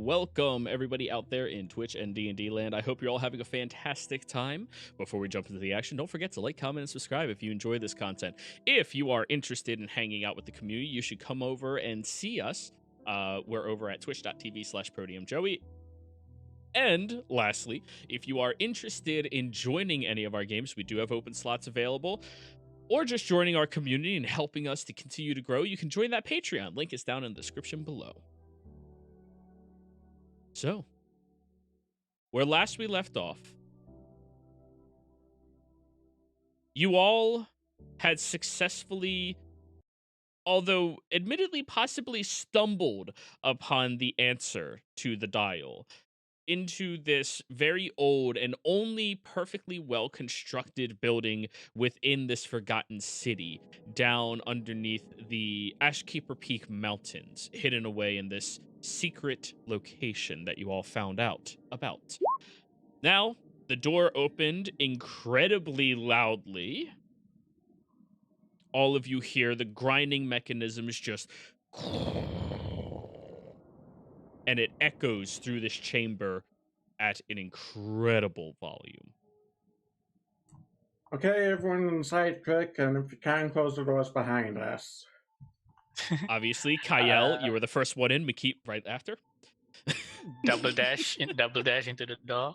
welcome everybody out there in Twitch and D&D land. I hope you're all having a fantastic time. Before we jump into the action, don't forget to like, comment, and subscribe if you enjoy this content. If you are interested in hanging out with the community, you should come over and see us. We're over at twitch.tv/ProdiumJoey. And lastly, if you are interested in joining any of our games, we do have open slots available, or just joining our community and helping us to continue to grow, you can join that Patreon. Link is down in the description below. So, where last we left off, you all had successfully, although admittedly possibly stumbled upon the answer to the dial into this very old and only perfectly well-constructed building within this forgotten city down underneath the Ashkeeper Peak Mountains, hidden away in this secret location that you all found out about. Now, the door opened incredibly loudly. All of you hear the grinding mechanisms just... and it echoes through this chamber at an incredible volume. Okay, everyone inside quick, and if you can, close the doors behind us. Obviously, Kyle, you were the first one in. Makit right after. double dash into the door.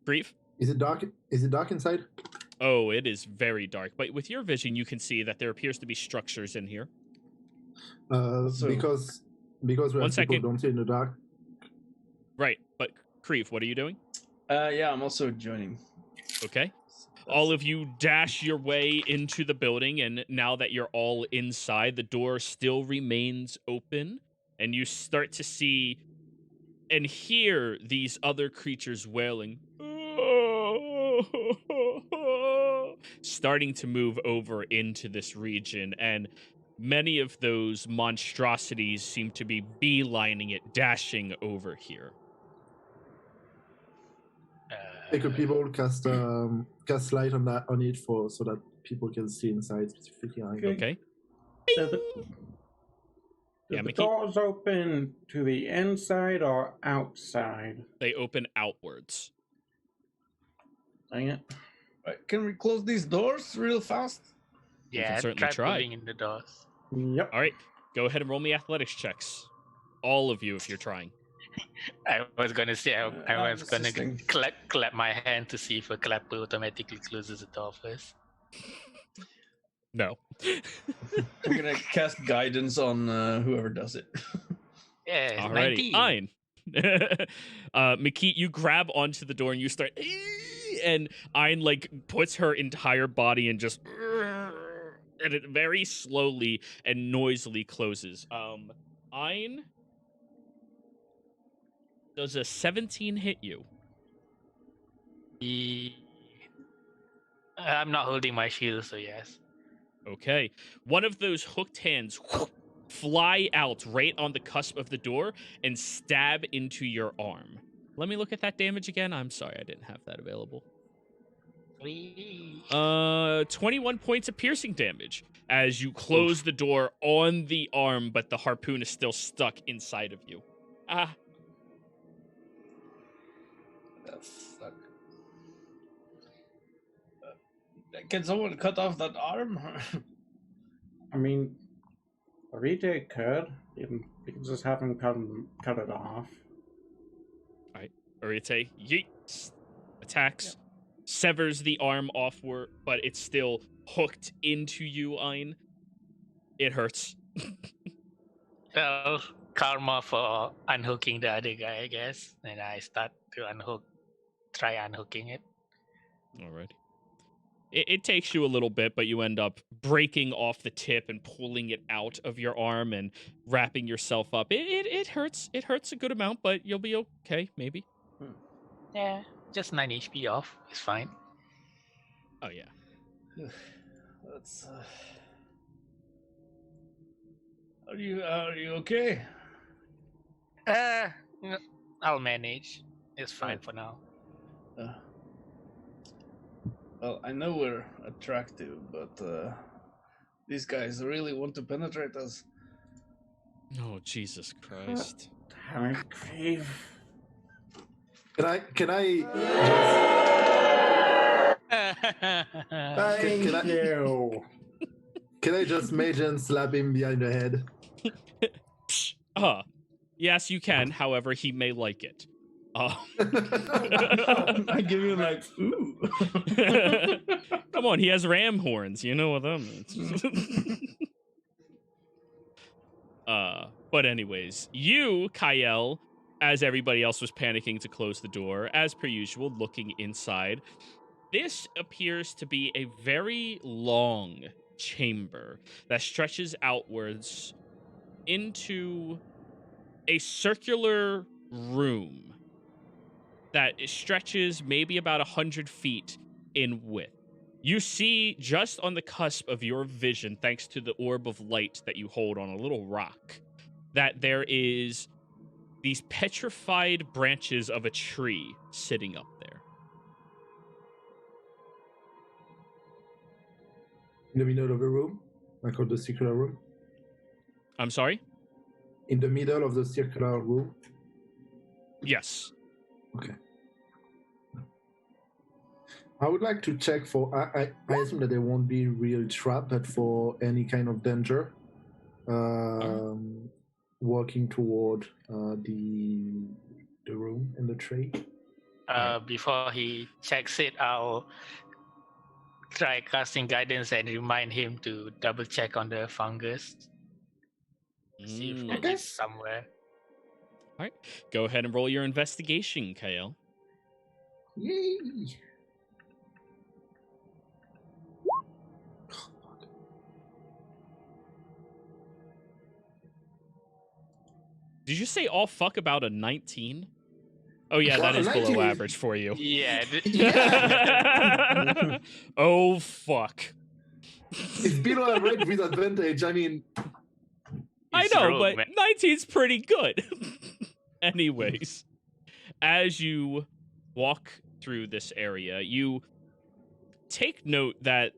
Brief. Is it dark? Is it dark inside? Oh, it is very dark. But with your vision, you can see that there appears to be structures in here. Because we have people don't see in the dark. Right, but Kreef, what are you doing? Yeah, I'm also joining. Okay. All of you dash your way into the building, and now that you're all inside, the door still remains open, and you start to see and hear these other creatures wailing, starting to move over into this region, and many of those monstrosities seem to be beelining it, dashing over here. Could people cast light on it so that people can see inside specifically? Okay. The doors open to the inside or outside? They open outwards. Dang it. Right, can we close these doors real fast? Yeah, certainly try. pulling in the doors. Yep. All right, go ahead and roll me athletics checks. All of you, if you're trying. I was gonna say I was gonna assisting. clap my hand to see if a clapper automatically closes the door first. No. I'm gonna cast guidance on whoever does it. Yeah, Alrighty, 19. Makit, you grab onto the door and you start, and Ein like puts her entire body and just, and it very slowly and noisily closes. Ein, does a 17 hit you? I'm not holding my shield, so yes. Okay. One of those hooked hands fly out right on the cusp of the door and stab into your arm. Let me look at that damage again. I'm sorry, I didn't have that available. 21 points of piercing damage as you close the door on the arm, but the harpoon is still stuck inside of you. Ah. Fuck. Can someone cut off that arm? I mean, Rita could. You can just have him cut it off. Alright. Urite yeets, attacks, severs the arm offward, but it's still hooked into you, Ein. It hurts. Well, karma for unhooking the other guy, I guess. And I start to try unhooking it. Alright. It takes you a little bit, but you end up breaking off the tip and pulling it out of your arm and wrapping yourself up. It hurts. It hurts a good amount, but you'll be okay, maybe. Yeah, just 9 HP off. It's fine. Oh, yeah. That's. Are you okay? I'll manage. It's fine for now. Well, I know we're attractive, but these guys really want to penetrate us. Oh, Jesus Christ. Damn it, Crave. Can I Thank can I- you. can I just mage and slap him behind the head? Yes, you can. However, he may like it. I give you like, ooh. Come on, he has ram horns. You know what that means. But anyways, you, Kyle, as everybody else was panicking to close the door, as per usual, looking inside. This appears to be a very long chamber that stretches outwards into a circular room that stretches maybe about 100 feet in width. You see just on the cusp of your vision, thanks to the orb of light that you hold on a little rock, that there is these petrified branches of a tree sitting up there. In the middle of the room, like of the circular room. I'm sorry? In the middle of the circular room. Yes. Okay. I would like to check for. I assume that there won't be real trap, but for any kind of danger, walking toward the room and the tree. Before he checks it, I'll try casting guidance and remind him to double check on the fungus. See if it is somewhere. All right. Go ahead and roll your investigation, Kyle. Yay! Did you say all fuck about a 19? Oh yeah, that Well, is 19 below is- average for you. Yeah. Oh fuck. It's below average with advantage. I mean, I It's know, rogue, but man. 19's pretty good. Anyways, as you walk through this area, you take note that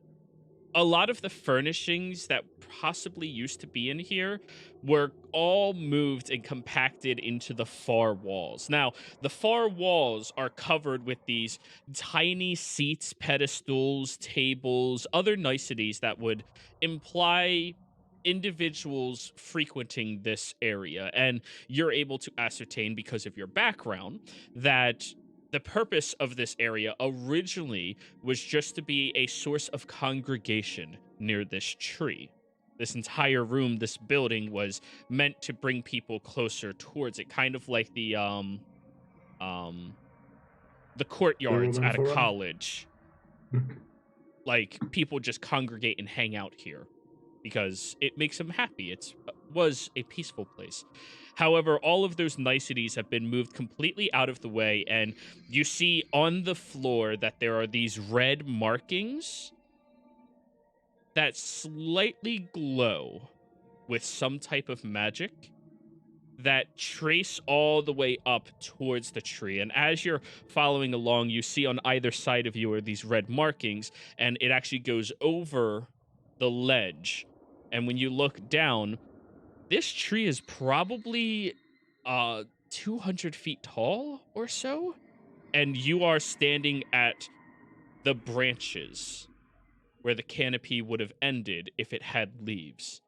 a lot of the furnishings that possibly used to be in here were all moved and compacted into the far walls. Now, the far walls are covered with these tiny seats, pedestals, tables, other niceties that would imply individuals frequenting this area. And you're able to ascertain, because of your background, that the purpose of this area originally was just to be a source of congregation near this tree. This entire room, this building, was meant to bring people closer towards it, kind of like the courtyards Roman at a Forum? college. Like, people just congregate and hang out here because it makes them happy. It was a peaceful place. However, all of those niceties have been moved completely out of the way, and you see on the floor that there are these red markings that slightly glow with some type of magic that trace all the way up towards the tree. And as you're following along, you see on either side of you are these red markings, and it actually goes over the ledge. And when you look down, this tree is probably 200 feet tall or so, and you are standing at the branches where the canopy would have ended if it had leaves.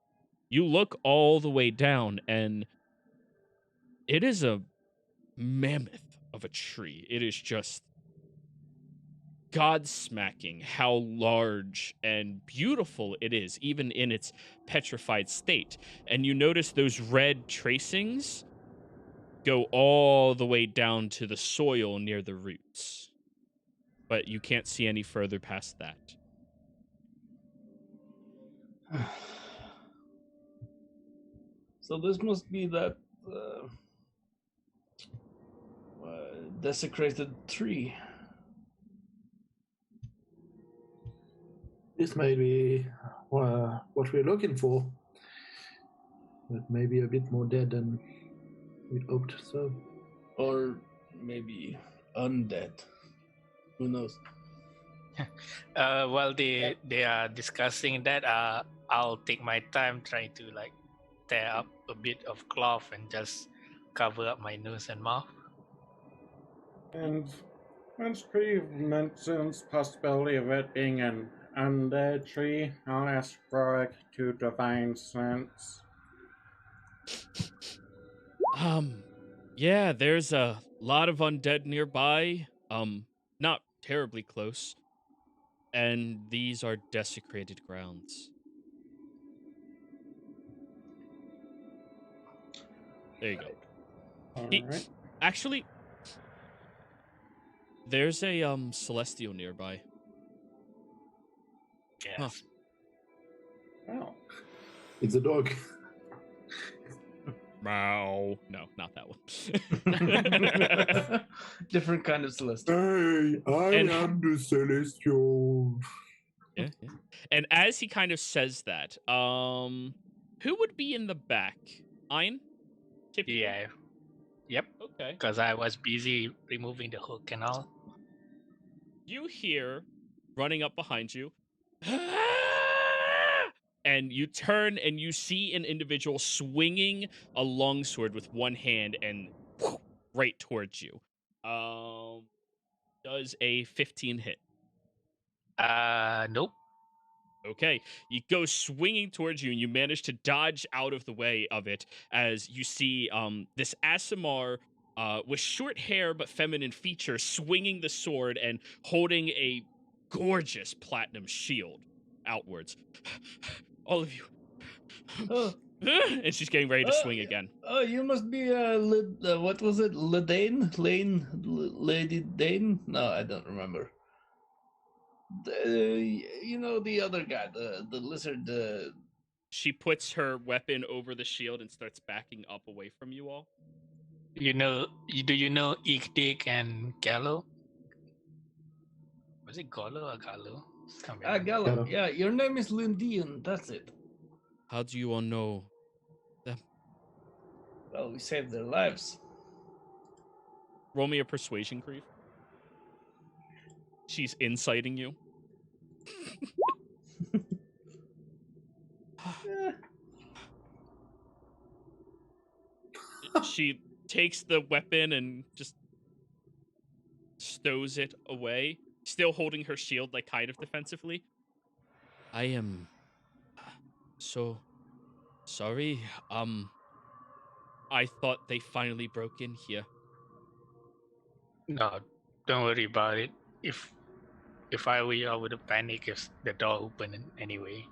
You look all the way down, and it is a mammoth of a tree. It is just god-smacking how large and beautiful it is, even in its petrified state. And you notice those red tracings go all the way down to the soil near the roots. But you can't see any further past that. So this must be that desecrated tree. this might be what we're looking for. But maybe a bit more dead than we hoped. So, Or maybe undead. Who knows? While they are discussing that, I'll take my time trying to tear up a bit of cloth and just cover up my nose and mouth. And once Tree mentions possibility of it being an undead tree, I'll ask Rorik to divine sense. Yeah, there's a lot of undead nearby. Not terribly close. And these are desecrated grounds. There you go. Alright. Actually, there's a celestial nearby. Yes. Huh. Well, It's a dog. Meow. No, not that one. Different kind of celestial. Hey, I And- am the celestial. Yeah. And as he kind of says that, who would be in the back? Ein? Typically? Yeah. Yep. Okay. Because I was busy removing the hook and all. You hear running up behind you, and you turn and you see an individual swinging a longsword with one hand and right towards you. Does a 15 hit? Nope. Okay, you go swinging towards you, and you manage to dodge out of the way of it as you see this Asimar with short hair but feminine features swinging the sword and holding a gorgeous platinum shield outwards. All of you. Oh, And she's getting ready to swing again. oh, you must be what was it? Lady Dane? No, I don't remember. You know the other guy, the lizard. She puts her weapon over the shield and starts backing up away from you all. Do you know Ikdik and Gallo? Was it Gallo or Gallo? Can't remember. Gallo. Gallo. Yeah, your name is Lindian. That's it. How do you all know? Well, we saved their lives. Roll me a persuasion, Grief. She's inciting you. She takes the weapon and just stows it away, still holding her shield, like kind of defensively. I am so sorry. I thought they finally broke in here. No, don't worry about it. If I were you, I would have panicked if the door opened anyway.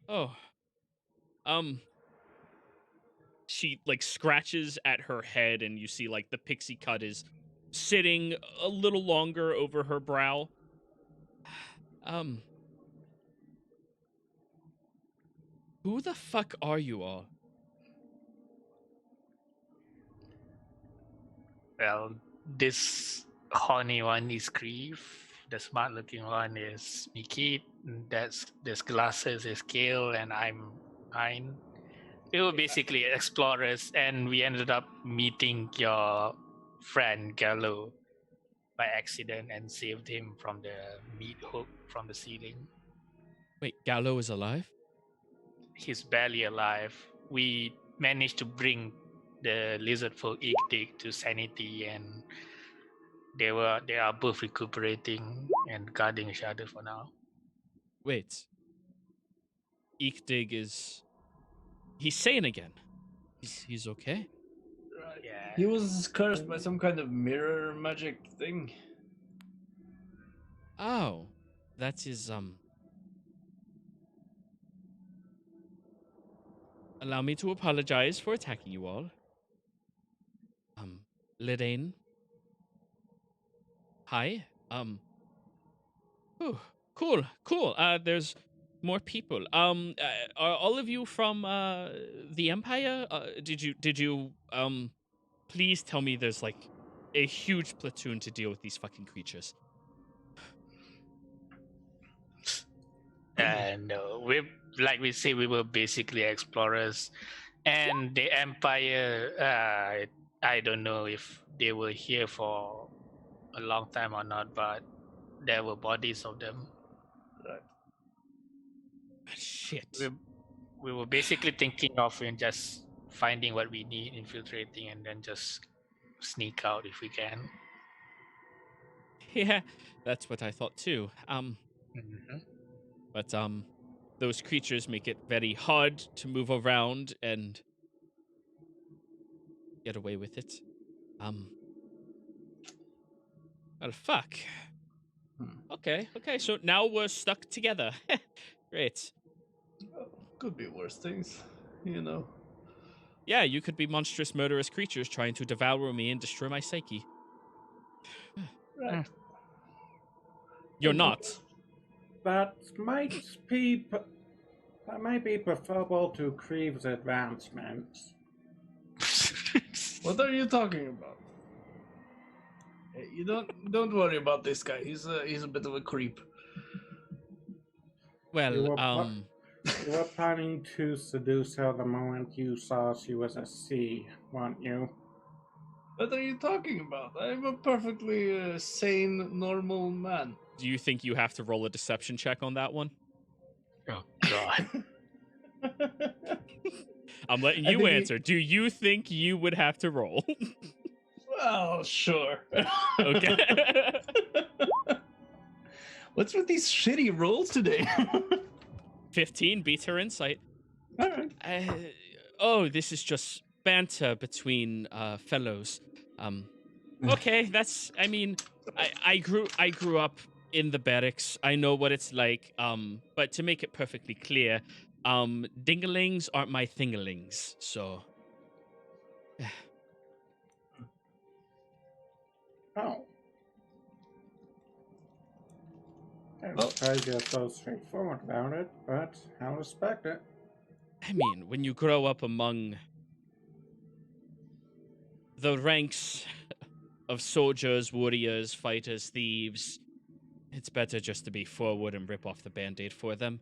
Oh. She like scratches at her head, and you see like the pixie cut is sitting a little longer over her brow. Who the fuck are you all? Well, this horny one is Grief. The smart looking one is Mikit. This glasses is Kale, and I'm Ein. We were basically explorers, and we ended up meeting your friend Gallo by accident and saved him from the meat hook from the ceiling. Wait, Gallo is alive? He's barely alive. We managed to bring the lizard folk Iktik to sanity, and they are both recuperating and guarding each other for now. Wait. Ikdig is... He's sane again. He's okay? Yeah. He was cursed by some kind of mirror magic thing. Oh. That is, Allow me to apologize for attacking you all. Lidane. Hi. Ooh, cool. There's more people. Are all of you from the Empire? Did you please tell me there's like a huge platoon to deal with these fucking creatures. And we, like we say, we were basically explorers, and the Empire. I don't know if they were here for a long time or not, but there were bodies of them. Right. Shit. We were basically thinking of just finding what we need, infiltrating, and then just sneak out if we can. Yeah, that's what I thought too. Mhm. But those creatures make it very hard to move around and get away with it. Well, fuck. Okay, so now we're stuck together. Great. Well, could be worse things, you know. Yeah, you could be monstrous, murderous creatures trying to devour me and destroy my psyche. Right. You're You know. not. That might be preferable to Creeve's advancements. What are you talking about? Hey, you don't worry about this guy. He's a bit of a creep. Well, You were planning to seduce her the moment you saw she was a C, weren't you? What are you talking about? I'm a perfectly sane, normal man. do you think you have to roll a deception check on that one? Oh God. I'm letting I you think answer. Do you think you would have to roll? Well, sure. Okay. What's with these shitty rolls today? 15 beats her insight. All right. This is just banter between fellows. Okay, that's. I mean, I grew up in the barracks. I know what it's like. But to make it perfectly clear, dingalings aren't my thingalings. So, Oh. I'm Oh. surprised you're so straightforward about it, but I'll respect it. I mean, when you grow up among the ranks of soldiers, warriors, fighters, thieves, it's better just to be forward and rip off the band-aid for them.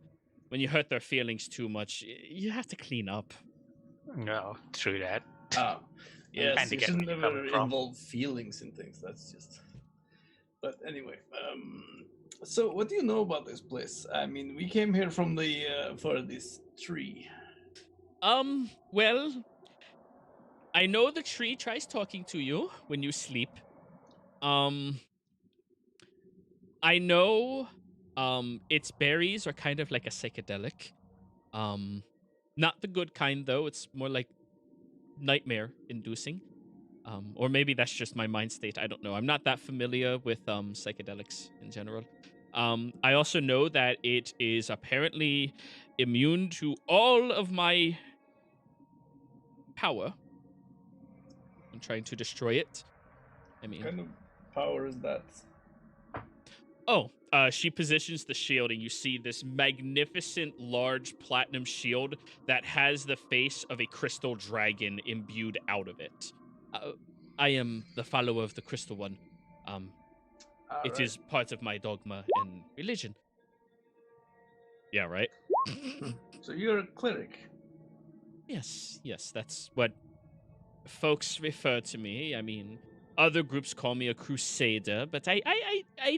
When you hurt their feelings too much, you have to clean up. No, true that. Yes, Kinda you get should where you're never coming from. involve feelings in things. That's just. But anyway, so what do you know about this place? I mean, we came here from the for this tree. Well, I know the tree tries talking to you when you sleep. I know, its berries are kind of like a psychedelic. Not the good kind though. It's more like nightmare inducing. Or maybe that's just my mind state. I don't know. I'm not that familiar with psychedelics in general. I also know that it is apparently immune to all of my power. I'm trying to destroy it. I What mean, kind of power is that? she positions the shield, and you see this magnificent, large platinum shield that has the face of a crystal dragon imbued out of it. I am the follower of the crystal one. It is part of my dogma and religion. Yeah, right? So you're a cleric. Yes, that's what folks refer to me. I mean, other groups call me a crusader, but I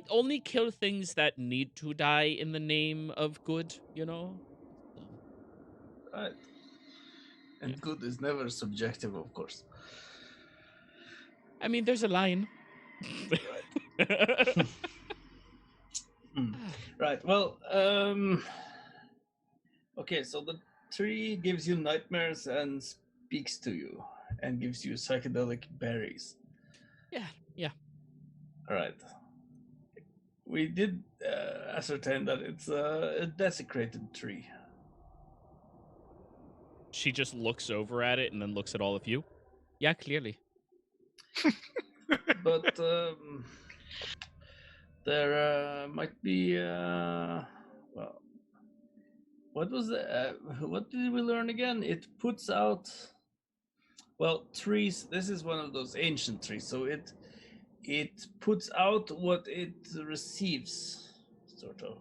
only kill things that need to die in the name of good, you know? So, Right. And Yeah. good is never subjective, of course. I mean, there's a line. Right. Well, okay, so the tree gives you nightmares and speaks to you and gives you psychedelic berries. Yeah. All right. We did ascertain that it's a desecrated tree. She just looks over at it and then looks at all of you. Yeah, clearly. But there might be well, what was what did we learn again? It puts out, well, trees. This is one of those ancient trees, so it puts out what it receives, sort of.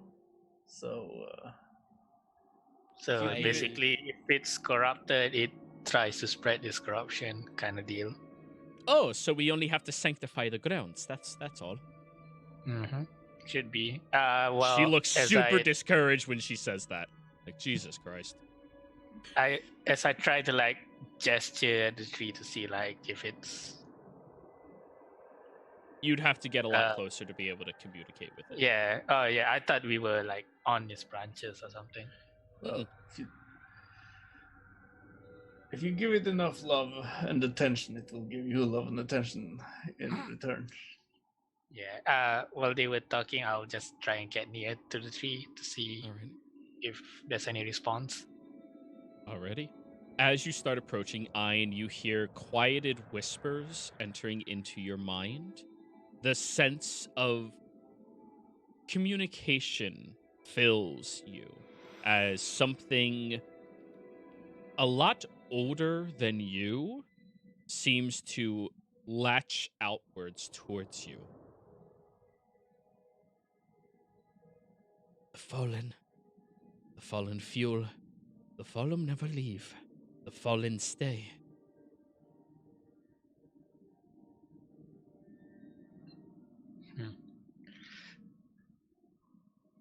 So So I- basically, if it's corrupted, it tries to spread this corruption, kind of deal. Oh, so we only have to sanctify the grounds. That's all. Mm-hmm. Should be. Well, she looks as super I, discouraged when she says that. Like, Jesus Christ. As I try to like gesture at the tree to see like if it's. You'd have to get a lot closer to be able to communicate with it. Yeah. Oh yeah. I thought we were like on its branches or something. Well, if you give it enough love and attention, it will give you love and attention in return. Yeah. While they were talking, I'll just try and get near to the tree to see if there's any response. Alrighty. As you start approaching Ein, you hear quieted whispers entering into your mind. The sense of communication fills you as something a lot older than you seems to latch outwards towards you. The fallen fuel, the fallen never leave, the fallen stay.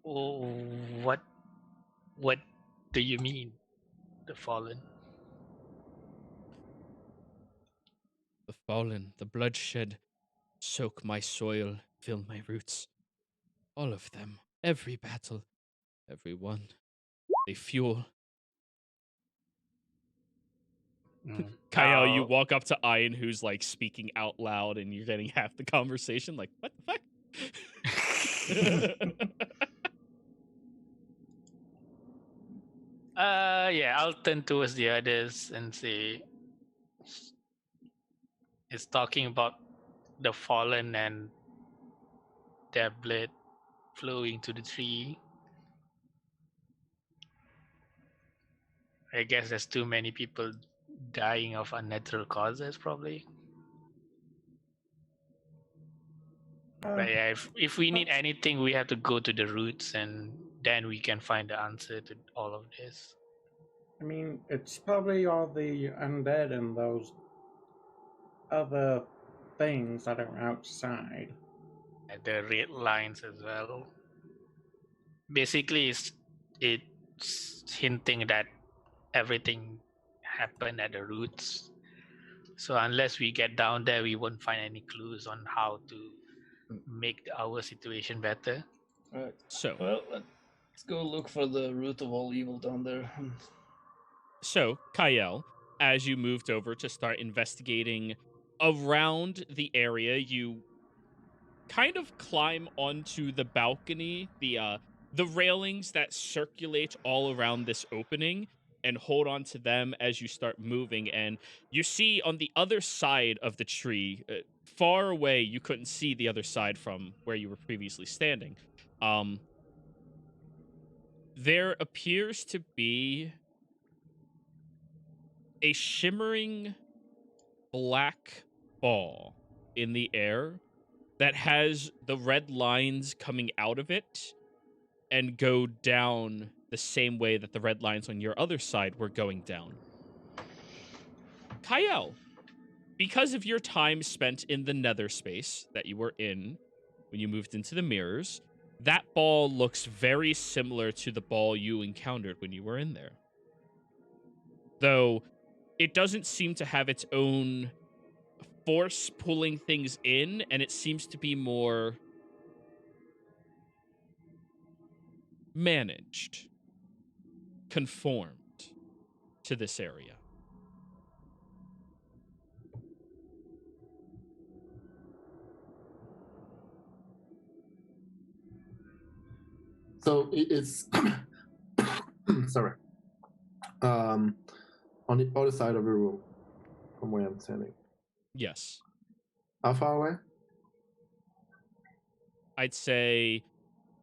Oh, what do you mean, the fallen? The fallen, the bloodshed, soak my soil, fill my roots. All of them, every battle, every one. They fuel. Kyle, you walk up to Ian, who's like speaking out loud, and you're getting half the conversation. Like, what the fuck? Yeah, I'll turn towards the others and say it's talking about the fallen and their blood flowing to the tree. I guess there's too many people dying of unnatural causes, probably. But yeah, if we need anything, we have to go to the roots, and then we can find the answer to all of this. I mean, it's probably all the undead and those other things that are outside. And the red lines as well. Basically, it's hinting that everything happened at the roots. So unless we get down there, we won't find any clues on how to make our situation better. Right. So, well, let's go look for the root of all evil down there. So, Kyle, as you moved over to start investigating around the area, you kind of climb onto the balcony, the railings that circulate all around this opening, and hold on to them as you start moving. And you see on the other side of the tree, far away, you couldn't see the other side from where you were previously standing. There appears to be a shimmering black ball in the air that has the red lines coming out of it and go down the same way that the red lines on your other side were going down. Kyle, because of your time spent in the nether space that you were in when you moved into the mirrors, that ball looks very similar to the ball you encountered when you were in there. Though it doesn't seem to have its own force pulling things in, and it seems to be more managed, conformed to this area. So it's sorry. On the other side of the room from where I'm standing. Yes. How far away? I'd say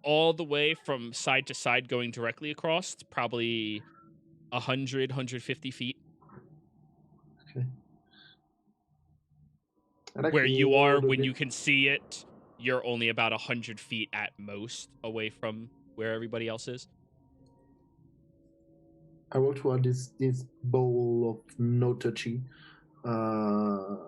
all the way from side to side going directly across, probably 100, 150 feet. Okay. Where you are, when you can see it, you're only about 100 feet at most away from where everybody else is. I walk toward this bowl of no touchy, and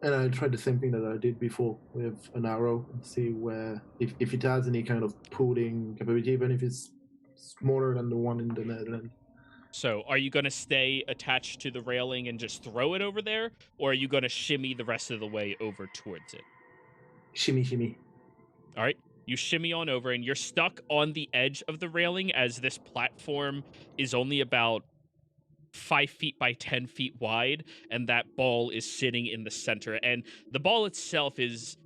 I tried the same thing that I did before with an arrow and see where if it has any kind of pulling capability, even if it's smaller than the one in the Netherlands. So, are you going to stay attached to the railing and just throw it over there? Or are you going to shimmy the rest of the way over towards it? Shimmy, shimmy. All right. You shimmy on over, and you're stuck on the edge of the railing as this platform is only about 5 feet by 10 feet wide, and that ball is sitting in the center. And the ball itself is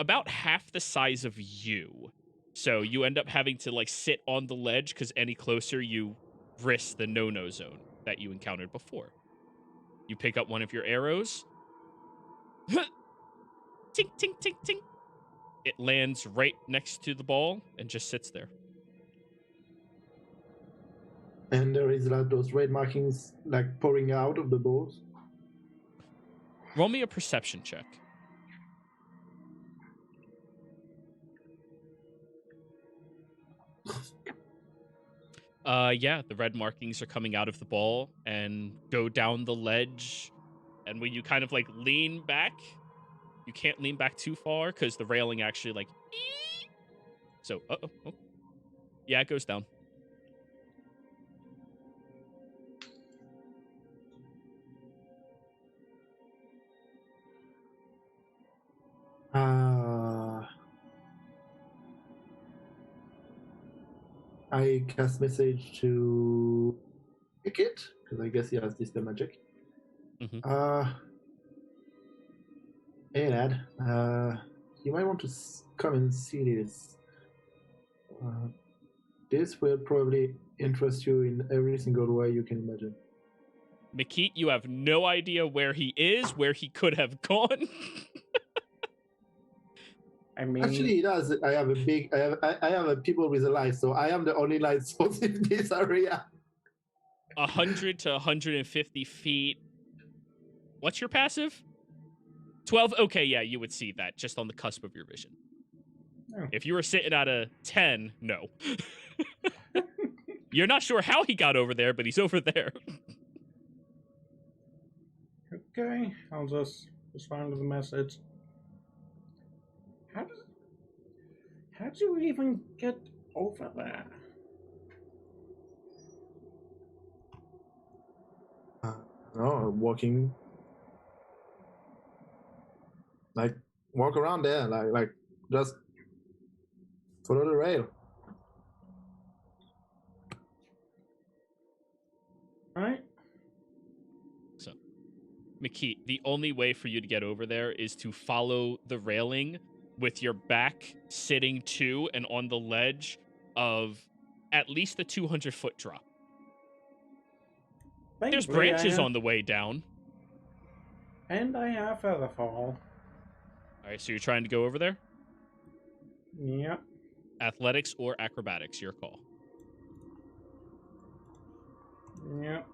about half the size of you. So you end up having to like sit on the ledge because any closer you risk the no-no zone that you encountered before. You pick up one of your arrows. Tink, tink, tink, tink. It lands right next to the ball and just sits there. And there is like those red markings like pouring out of the balls. Roll me a perception check. Yeah, the red markings are coming out of the ball and go down the ledge. And when you kind of like lean back, you can't lean back too far because the railing actually like. So, oh. Yeah, it goes down. I cast message to pick it because I guess he has dispel magic. Mm-hmm. Hey lad, you might want to come and see this. This will probably interest you in every single way you can imagine. Makit, you have no idea where he is, where he could have gone. I mean, Actually, it does. I have a people with a light, so I am the only light source in this area. 100 to 150 feet. What's your passive? 12? Okay, yeah, you would see that just on the cusp of your vision. Oh. If you were sitting at a 10, no. You're not sure how he got over there, but he's over there. Okay, I'll just respond to the message. How'd you even get over there? No, walking. Like, walk around there, like just follow the rail. Right? So, Makit, the only way for you to get over there is to follow the railing with your back sitting to and on the ledge of at least the 200-foot drop. There's branches on the way down. And I have Featherfall. All right, so you're trying to go over there? Yep. Athletics or acrobatics, your call. Yep.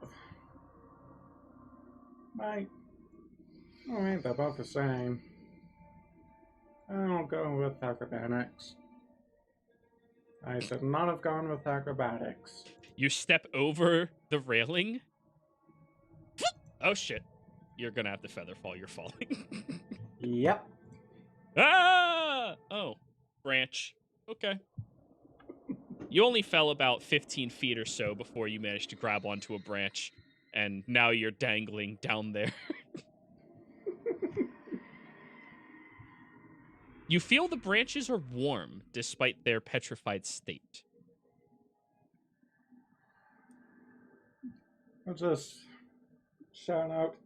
Alright, they're both the same. I'll go with acrobatics. I should not have gone with acrobatics. You step over the railing. Oh, shit. You're going to have to feather fall. You're falling. Yep. Ah! Oh, branch. Okay. You only fell about 15 feet or so before you managed to grab onto a branch, and now you're dangling down there. You feel the branches are warm despite their petrified state. I'll just shout out,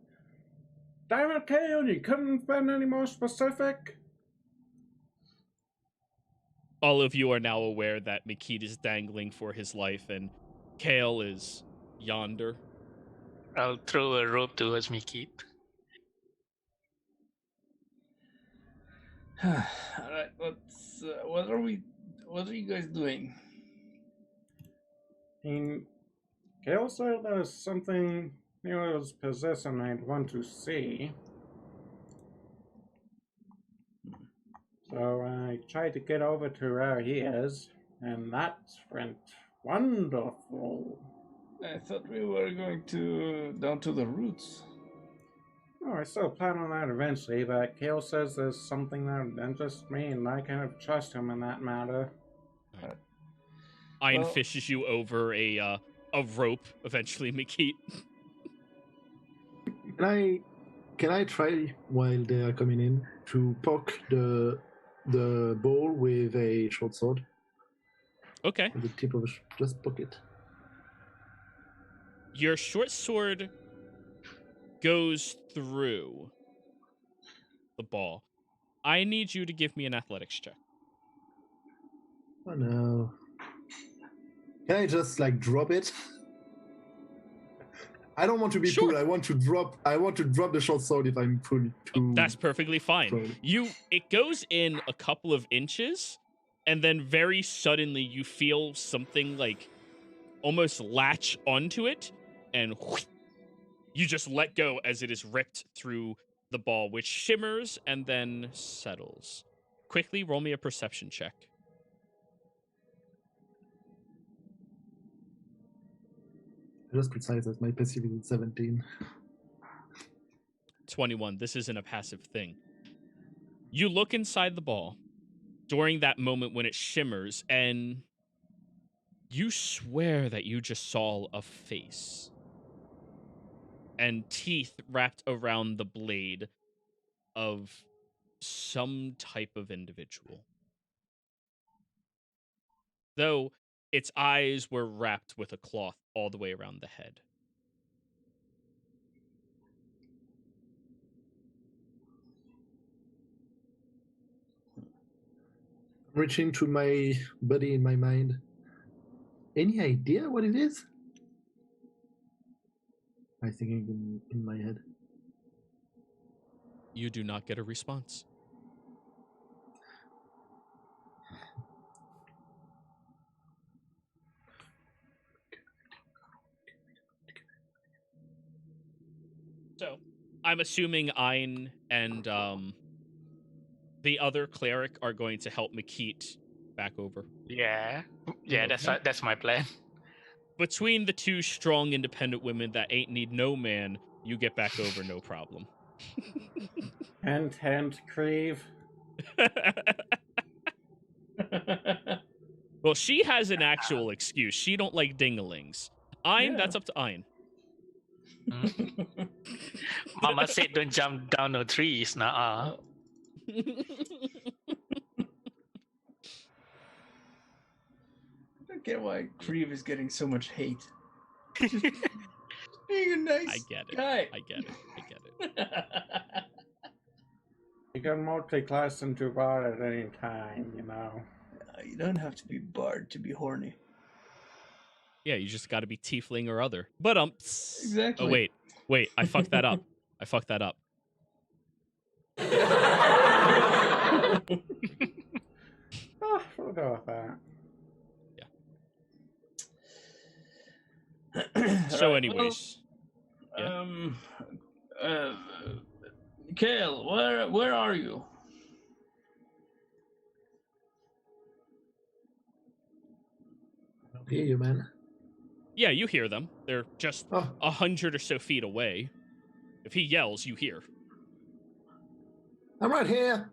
"Damn it, Kale, you couldn't have been any more specific?" All of you are now aware that Makit is dangling for his life, and Kale is yonder. I'll throw a rope towards Makit. All right, what are you guys doing? Kale said there's something near his possession I'd want to see. So I tried to get over to where he is, and that went wonderful. I thought we were going down to the roots. Oh, I still plan on that eventually, but Kale says there's something that interests me, and I kind of trust him in that matter. Ein fishes you over a rope, eventually, Makit. Can I try while they are coming in to poke the ball with a short sword? Okay. With the tip of just poke it. Your short sword goes through the ball. I need you to give me an athletics check. Oh no. Can I just like drop it? I don't want to be Sure. pulled. I want to drop the short sword if I'm pulled too. That's perfectly fine. Slowly. It goes in a couple of inches, and then very suddenly you feel something like almost latch onto it, and you just let go as it is ripped through the ball, which shimmers and then settles. Quickly roll me a perception check. Just precise as my passive is 17. 21. This isn't a passive thing. You look inside the ball during that moment when it shimmers, and you swear that you just saw a face and teeth wrapped around the blade of some type of individual. Though its eyes were wrapped with a cloth all the way around the head. Reaching to my body in my mind. Any idea what it is? I think in my head. You do not get a response. So, I'm assuming Ein and the other cleric are going to help Makit back over. Yeah, Okay. that's my plan. Between the two strong, independent women that ain't need no man, you get back over no problem. Hint, Creve. Well, she has an actual excuse. She don't like dingalings. Ein, Yeah. that's up to Ein. Mama said don't jump down no trees. Nah. I don't get why Creve is getting so much hate. Just being a nice I get it. guy. I get it. You can multi-class into bard at any time, you know. You don't have to be bard to be horny. Yeah, you just got to be tiefling or other. But Exactly. Oh wait, I fucked that up. We'll go with that. So, Right, anyways, Kale, where are you? Hear you, man. yeah, you hear them. They're just Oh, 100 or so feet away. If he yells, you hear. I'm right here.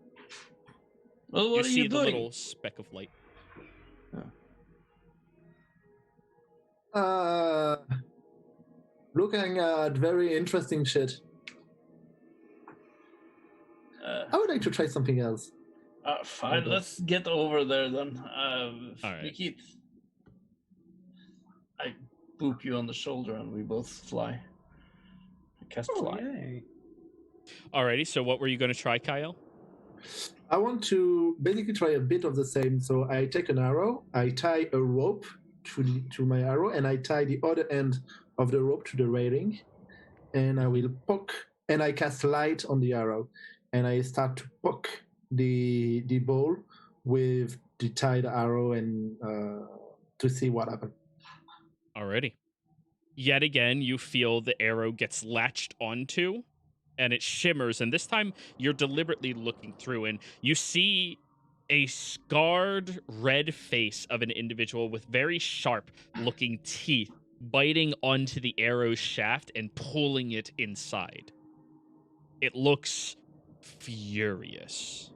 Well, what You are see you the doing? little speck of light. Looking at very interesting shit. I would like to try something else. Fine, let's get over there then. All right. Nikit, I boop you on the shoulder and we both fly. I cast fly. Yay. Alrighty, so what were you going to try, Kyle? I want to basically try a bit of the same. So I take an arrow, I tie a rope to my arrow, and I tie the other end of the rope to the railing, and I will poke, and I cast light on the arrow, and I start to poke the ball with the tied arrow and to see what happens. Alrighty. Yet again, you feel the arrow gets latched onto, and it shimmers, and this time you're deliberately looking through, and you see a scarred red face of an individual with very sharp-looking teeth biting onto the arrow's shaft and pulling it inside. It looks furious.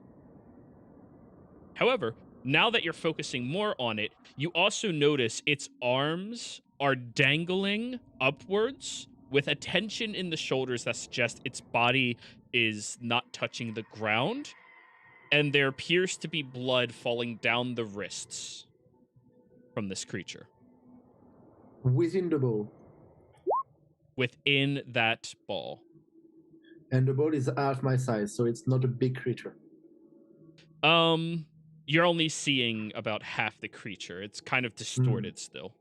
However, Now that you're focusing more on it, you also notice its arms are dangling upwards with a tension in the shoulders that suggests its body is not touching the ground, and there appears to be blood falling down the wrists from this creature. Within the ball. Within that ball. And the ball is half my size, so it's not a big creature. You're only seeing about half the creature. It's kind of distorted still.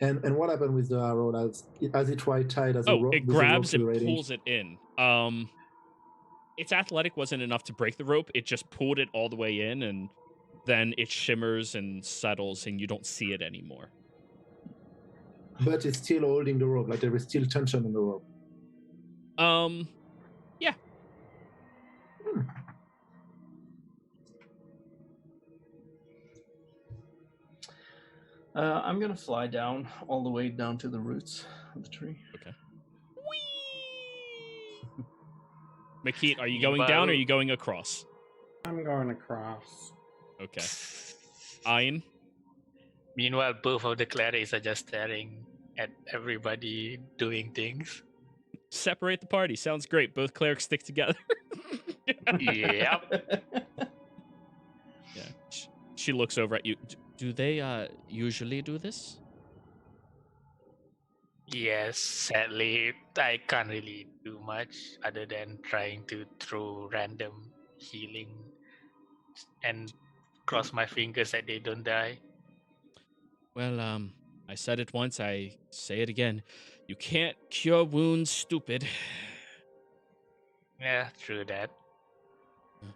And what happened with the arrow as it tried tied as a rope? It grabs and pulls it in. Its athletic wasn't enough to break the rope. It just pulled it all the way in, and then it shimmers and settles, and you don't see it anymore. But it's still holding the rope, like there is still tension on the rope. Yeah. I'm gonna fly down all the way down to the roots of the tree. Okay. Whee! Makit, are you going down or are you going across? I'm going across. Okay. Ayn? Meanwhile, both of the clerics are just staring at everybody doing things. Separate the party. Sounds great. Both clerics stick together. Yep. Yeah. She looks over at you. Do they usually do this? Yes, sadly, I can't really do much other than trying to throw random healing and cross my fingers that they don't die. Well, I said it once, I say it again. You can't cure wounds, stupid. Yeah, true that.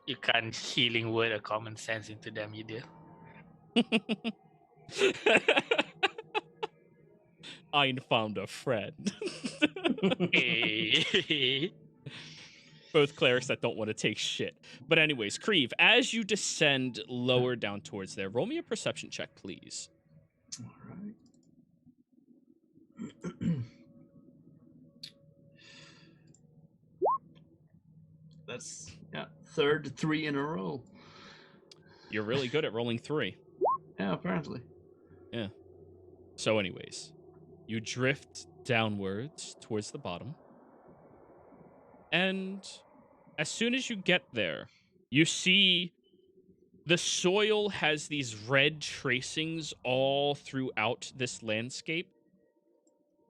You can't healing word or common sense into them either. I found a friend. Hey. Both clerics that don't want to take shit. But anyways, Kreve, as you descend lower down towards there, roll me a perception check, please. All right. That's third 3 in a row. You're really good at rolling 3. Yeah, apparently. Yeah. So anyways, you drift downwards towards the bottom. And as soon as you get there, you see the soil has these red tracings all throughout this landscape.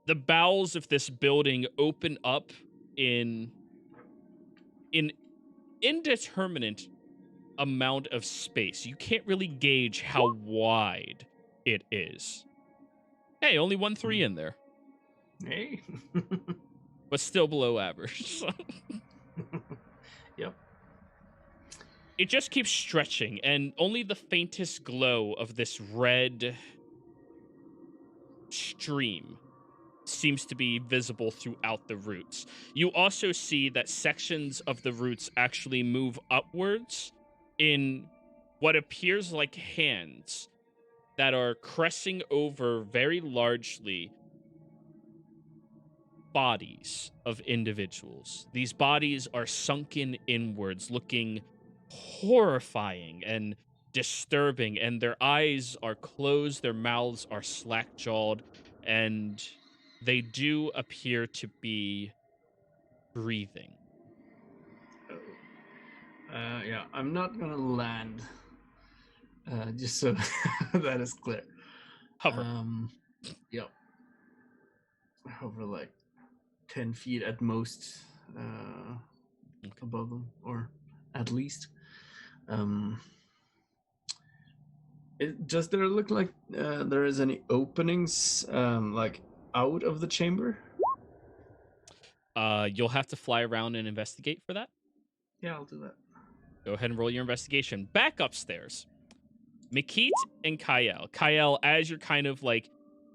The bowels of this building open up in indeterminate amount of space. You can't really gauge how wide it is. Hey, only 1 3 in there. Hey. But still below average. Yep. It just keeps stretching, and only the faintest glow of this red stream seems to be visible throughout the roots. You also see that sections of the roots actually move upwards in what appears like hands that are cressing over very largely bodies of individuals. These bodies are sunken inwards, looking horrifying and disturbing, and their eyes are closed, their mouths are slack-jawed, and they do appear to be breathing. Yeah, I'm not gonna land. Just so that is clear. Hover. Yep. Hover like 10 feet at most above them, or at least. Does there look like there is any openings like out of the chamber? You'll have to fly around and investigate for that. Yeah, I'll do that. Go ahead and roll your investigation. Back upstairs. Makit and Kyle. Kyle, as you're kind of like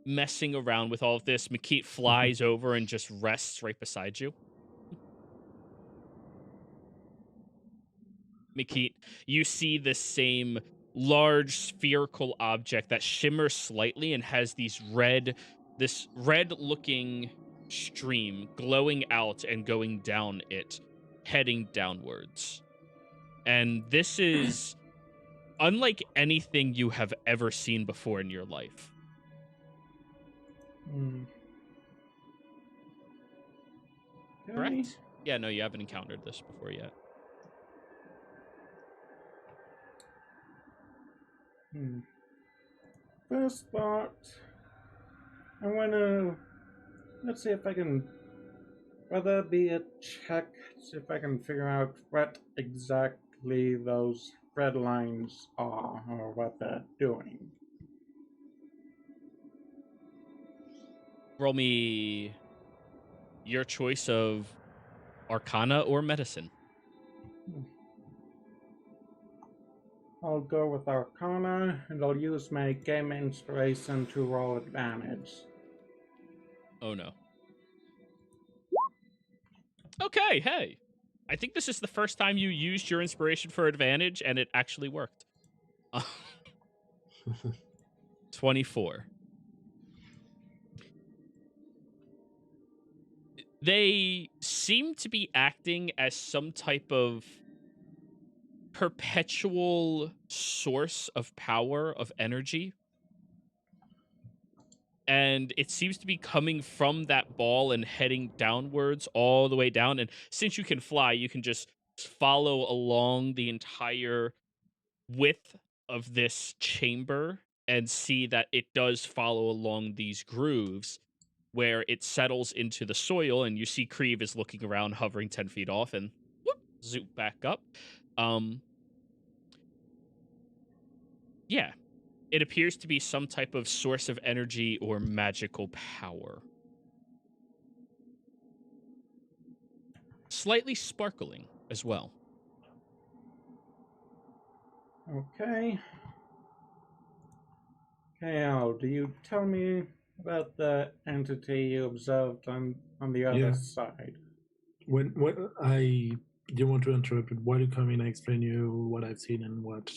messing around with all of this, Makit flies over and just rests right beside you. Makit, you see the same large spherical object that shimmers slightly and has this red looking stream glowing out and going down it, heading downwards. And this is unlike anything you have ever seen before in your life. Correct? Yeah, no, you haven't encountered this before yet. First thought, I want to, let's see if I can, whether it be a check, see if I can figure out what exactly those red lines are or what they're doing. Roll me your choice of Arcana or Medicine. I'll go with Arcana, and I'll use my game inspiration to roll advantage. Oh no. Okay, hey. I think this is the first time you used your inspiration for advantage, and it actually worked. 24. They seem to be acting as some type of perpetual source of power, of energy. And it seems to be coming from that ball and heading downwards all the way down. And since you can fly, you can just follow along the entire width of this chamber and see that it does follow along these grooves where it settles into the soil. And you see Kreve is looking around, hovering 10 feet off, and whoop, zoop back up. Yeah, it appears to be some type of source of energy or magical power. Slightly sparkling as well. Okay. Al, do you tell me about the entity you observed on the other side? When I didn't want to interrupt, but while you come in, I explain you what I've seen and what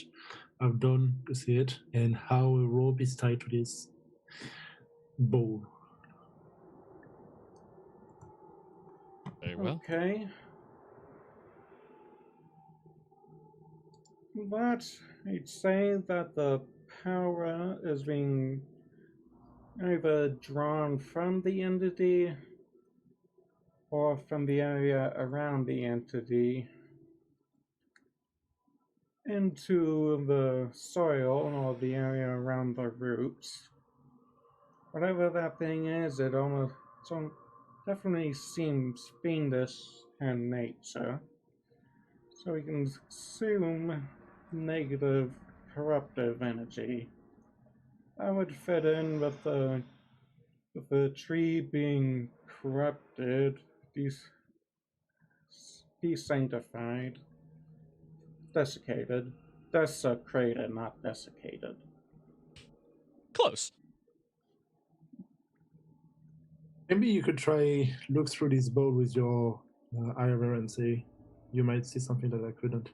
I've done to see it, and how a rope is tied to this bow. Very well. Okay. But I'd say that the power is being either drawn from the entity or from the area around the entity into the soil or the area around the roots. Whatever that thing is, it definitely seems fiendish in nature. So we can assume negative, corruptive energy. That would fit in with the tree being corrupted, desanctified, desiccated. Desecrated, not desiccated. Close. Maybe you could try look through this bowl with your eye of see. You might see something that I couldn't.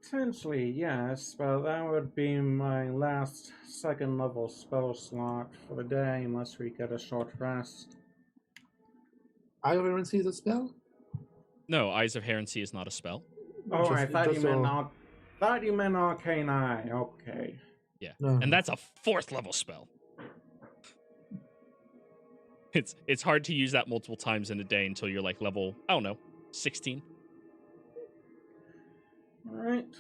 Potentially, yes, but that would be my last second level spell slot for the day unless we get a short rest. Eye of see is a spell? No, Eyes of Herency is not a spell. Oh, I thought you meant Arcane Eye. Okay. Yeah, No. and that's a 4th level spell. It's hard to use that multiple times in a day until you're like level, I don't know, 16. Alright.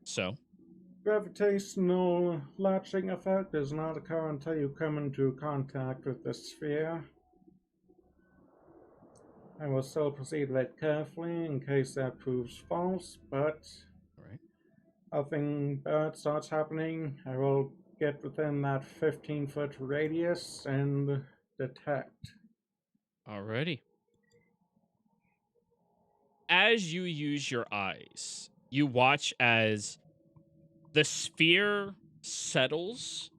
So? Gravitational latching effect does not occur until you come into contact with the sphere. I will still proceed very carefully in case that proves false, but Alright. nothing bad starts happening. I will get within that 15-foot radius and detect. Alrighty. As you use your eyes, you watch as the sphere settles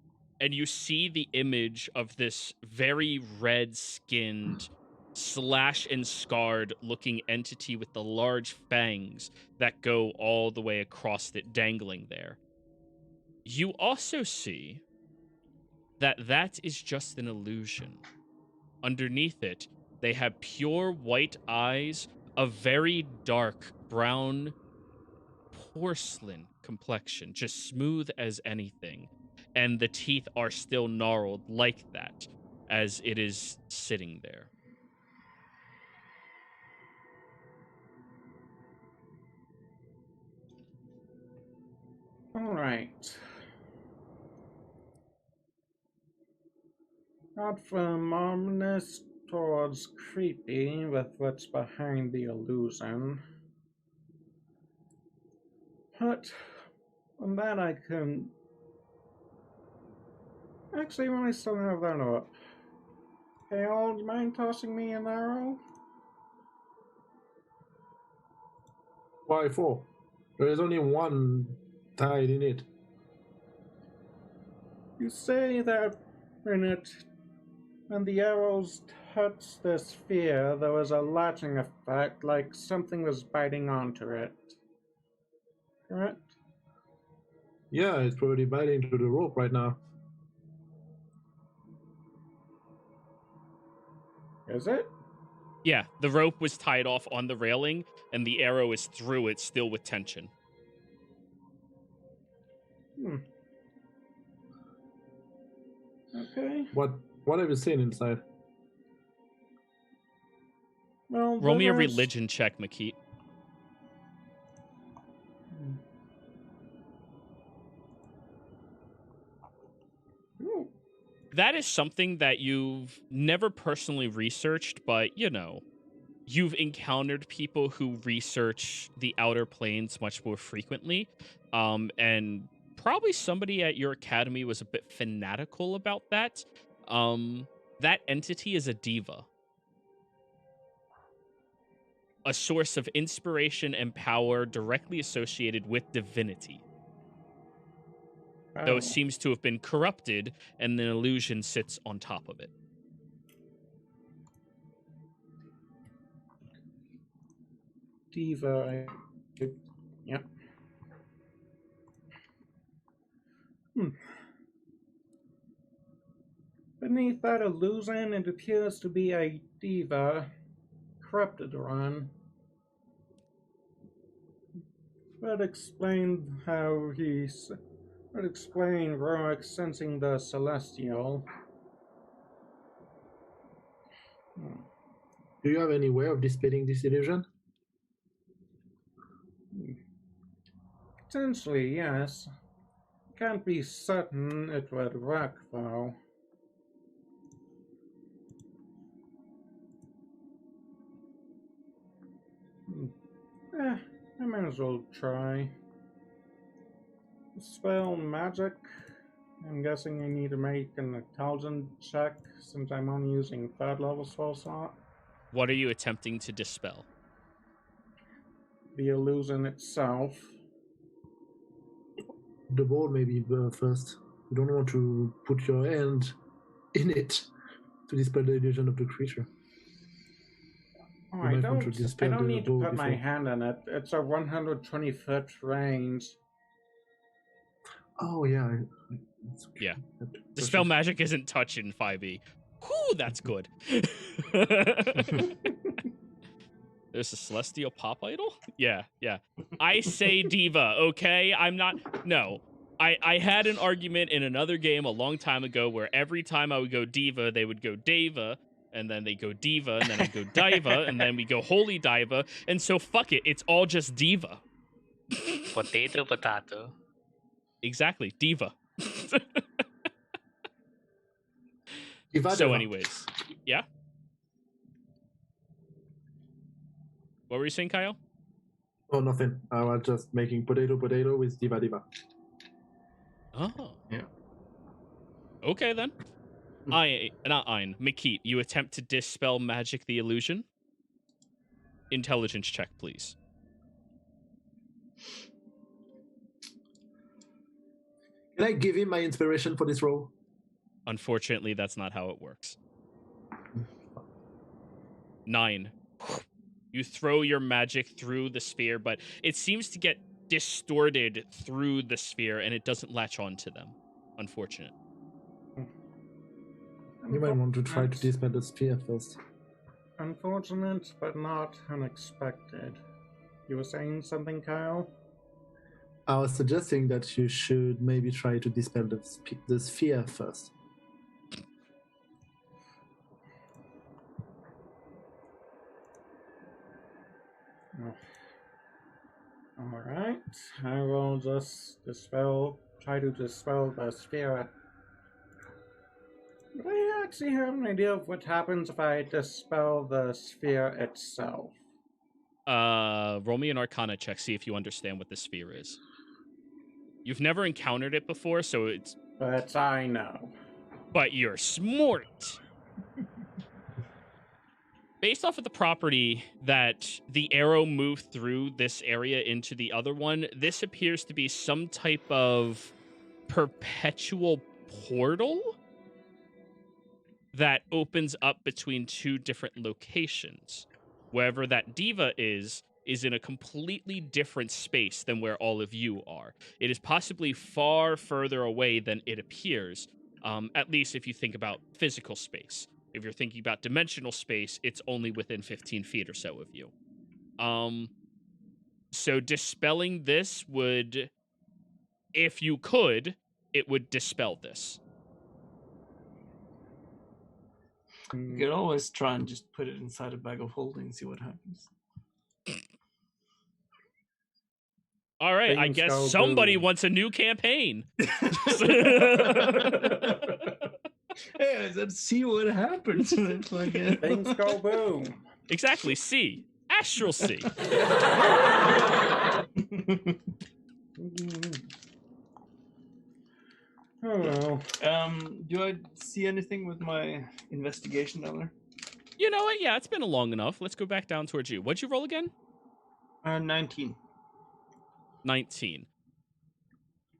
and you see the image of this very red-skinned, slash and scarred looking entity with the large fangs that go all the way across it, dangling there. You also see that is just an illusion. Underneath it, they have pure white eyes a very dark brown porcelain complexion, just smooth as anything. And the teeth are still gnarled like that as it is sitting there. All right. Not from ominous towards creepy with what's behind the illusion. But on that I can... Actually, when I still have that up. Hey, old, do you mind tossing me an arrow? Why 4? There is only one tied in it. You say that when the arrows touched the sphere, there was a latching effect, like something was biting onto it. Correct? Yeah, it's probably biting to the rope right now. Is it? Yeah, the rope was tied off on the railing, and the arrow is through it, still with tension. Okay. What have you seen inside? Well, Roll me a there's- religion check, McKeet. Ooh. That is something that you've never personally researched, but, you know, you've encountered people who research the outer planes much more frequently. And probably somebody at your academy was a bit fanatical about that. That entity is a diva. A source of inspiration and power directly associated with divinity. Though Oh. it seems to have been corrupted, and an illusion sits on top of it. Diva. Yep. Beneath that illusion, it appears to be a diva, corrupted one. That explained how That explained Rourke sensing the celestial. Do you have any way of dispelling this illusion? Potentially, yes. Can't be certain it would work, though. I might as well try. Spell magic. I'm guessing I need to make an intelligence check since I'm only using 3rd level spell slot. What are you attempting to dispel? The illusion itself. The ball maybe first. You don't want to put your hand in it to dispel the illusion of the creature. Oh, You I might want don't. to I dispel don't the need to ball put my before. hand in it. It's a 120-foot range. Oh yeah. Yeah. That Dispel precious. magic isn't touch in 5e. Whew, that's good. There's a celestial pop idol? Yeah. I say diva, okay? I'm not... No. I had an argument in another game a long time ago where every time I would go diva, they would go deva, and then they go diva, and then I go diva, and then we go holy diva, and so fuck it, it's all just diva. Potato. Exactly, diva. Diva, So diva. anyways, yeah? What were you saying, Kyle? Oh, nothing. I was just making potato with diva diva. Oh. Yeah. Okay, then. Not Ein. McKeet, you attempt to dispel magic the illusion. Intelligence check, please. Can I give him my inspiration for this role? Unfortunately, that's not how it works. 9. You throw your magic through the sphere, but it seems to get distorted through the sphere, and it doesn't latch onto them. Unfortunate. You might want to try to dispel the sphere first. unfortunate, but not unexpected. You were saying something, Kyle? I was suggesting that you should maybe try to dispel the sphere first. Alright, I will just try to dispel the sphere. Do I actually have an idea of what happens if I dispel the sphere itself? Roll me an Arcana check, see if you understand what the sphere is. You've never encountered it before, so it's... But I know. But you're smart! Based off of the property that the arrow moved through this area into the other one, this appears to be some type of perpetual portal that opens up between two different locations. Wherever that diva is in a completely different space than where all of you are. It is possibly far further away than it appears, at least if you think about physical space. If you're thinking about dimensional space, it's only within 15 feet or so of you. So dispelling this would, if you could, it would dispel this. You could always try and just put it inside a bag of holding and see what happens. All right, I Things guess go somebody boom. wants a new campaign. Hey, let's see what happens. Things go boom. Exactly, C. Astral C. Oh well. Do I see anything with my investigation down there? You know what? Yeah, it's been long enough. Let's go back down towards you. What'd you roll again? 19. 19.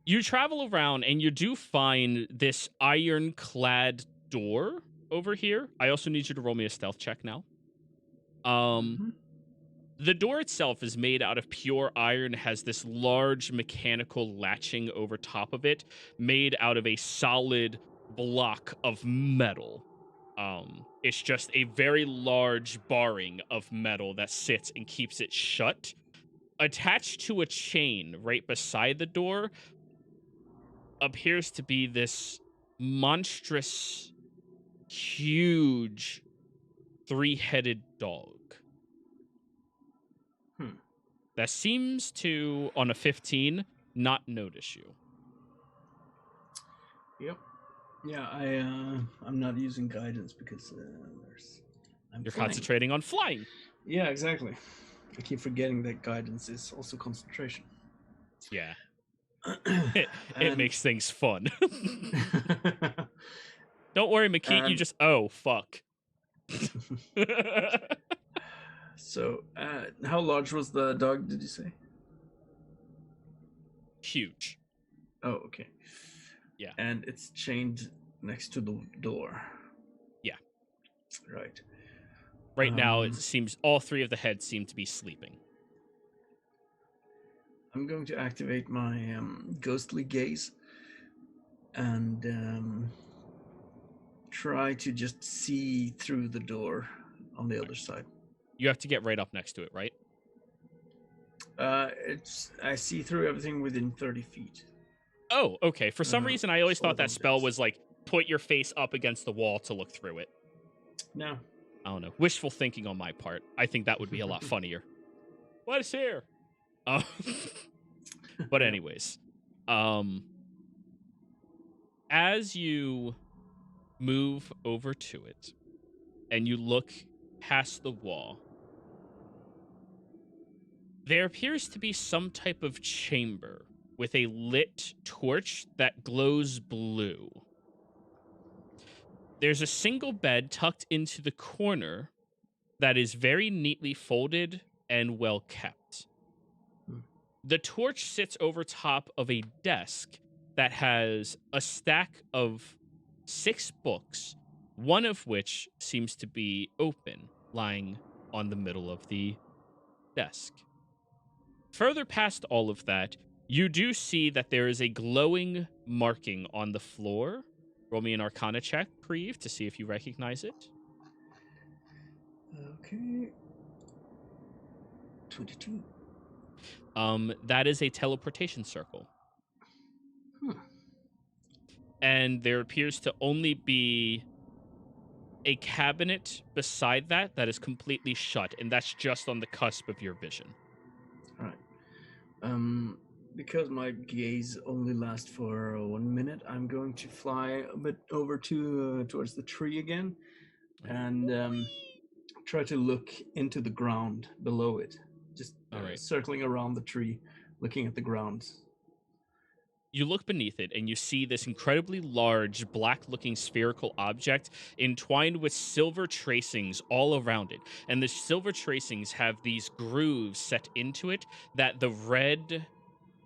You travel around and you do find this ironclad door over here. I also need you to roll me a stealth check now. The door itself is made out of pure iron, has this large mechanical latching over top of it, made out of a solid block of metal. It's just a very large barring of metal that sits and keeps it shut. Attached to a chain right beside the door appears to be this monstrous, huge, three-headed dog. That seems to, on a 15, not notice you. Yep. Yeah, I'm not using guidance because You're flying. concentrating on flying. Yeah, exactly. I keep forgetting that guidance is also concentration. Yeah. It makes things fun. Don't worry, McKeet, you just... Oh, fuck. So, how large was the dog, did you say? Huge. Oh, okay. Yeah. And it's chained next to the door. Yeah. Right. Right now, it seems all three of the heads seem to be sleeping. I'm going to activate my ghostly gaze and try to just see through the door on the other side. You have to get right up next to it, right? I see through everything within 30 feet. Oh, okay. For some reason, I always thought that spell objects. was like, put your face up against the wall to look through it. No. I don't know. Wishful thinking on my part. I think that would be a lot funnier. What is here? But anyways, as you move over to it and you look past the wall, there appears to be some type of chamber with a lit torch that glows blue. There's a single bed tucked into the corner that is very neatly folded and well kept. The torch sits over top of a desk that has a stack of 6 books, one of which seems to be open, lying on the middle of the desk. Further past all of that, you do see that there is a glowing marking on the floor. Roll me an Arcana check, Preve, to see if you recognize it. Okay. 22. That is a teleportation circle. Hmm. And there appears to only be a cabinet beside that is completely shut, and that's just on the cusp of your vision. All right. Because my gaze only lasts for 1 minute, I'm going to fly a bit over to towards the tree again, and try to look into the ground below it. Just All right. circling around the tree, looking at the ground. You look beneath it and you see this incredibly large, black-looking spherical object entwined with silver tracings all around it. And the silver tracings have these grooves set into it that the red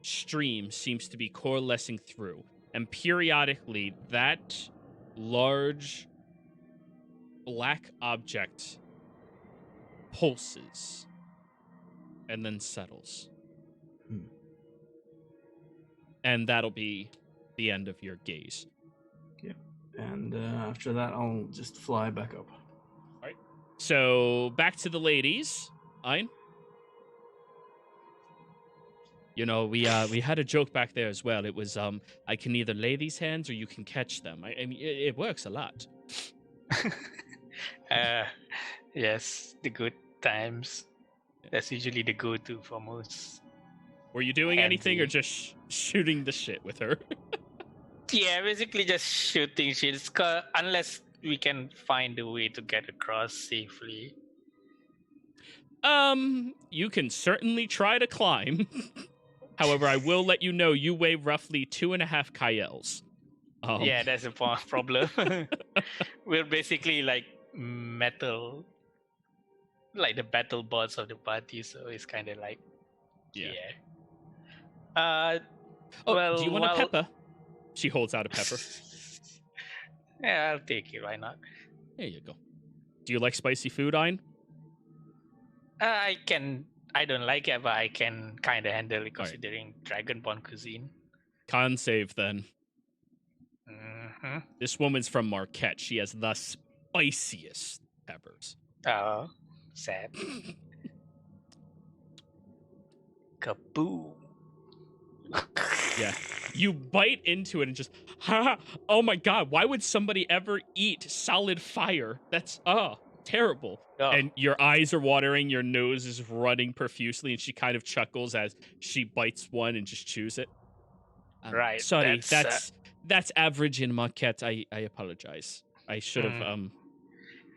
stream seems to be coalescing through. And periodically, that large black object pulses and then settles. Hmm. And that'll be the end of your gaze. Yeah. And after that, I'll just fly back up. All right. So back to the ladies. Ein? You know, we had a joke back there as well. It was I can either lay these hands or you can catch them. I mean, it works a lot. Yes, the good times. That's usually the go-to for most. Were you doing anything or Handy. just shooting the shit with her? Yeah, basically just shooting shields. Unless we can find a way to get across safely. You can certainly try to climb. However, I will let you know you weigh roughly 2.5 Kyels. Yeah, that's a problem. We're basically like metal, like the battle bots of the party. So it's kind of like, Yeah. Well, do you want well, a pepper? She holds out a pepper. Yeah, I'll take it. Why not? There you go. Do you like spicy food, Ein? I don't like it, but I can kind of handle it considering Dragonborn cuisine. Con save then. Mm-hmm. This woman's from Marquette. She has the spiciest peppers. Oh, sad. Kaboom. Yeah. You bite into it and just, oh my god, why would somebody ever eat solid fire? That's, terrible. Oh. And your eyes are watering, your nose is running profusely, and she kind of chuckles as she bites one and just chews it. Right. Sorry, that's average in Marquette. I apologize. I should have,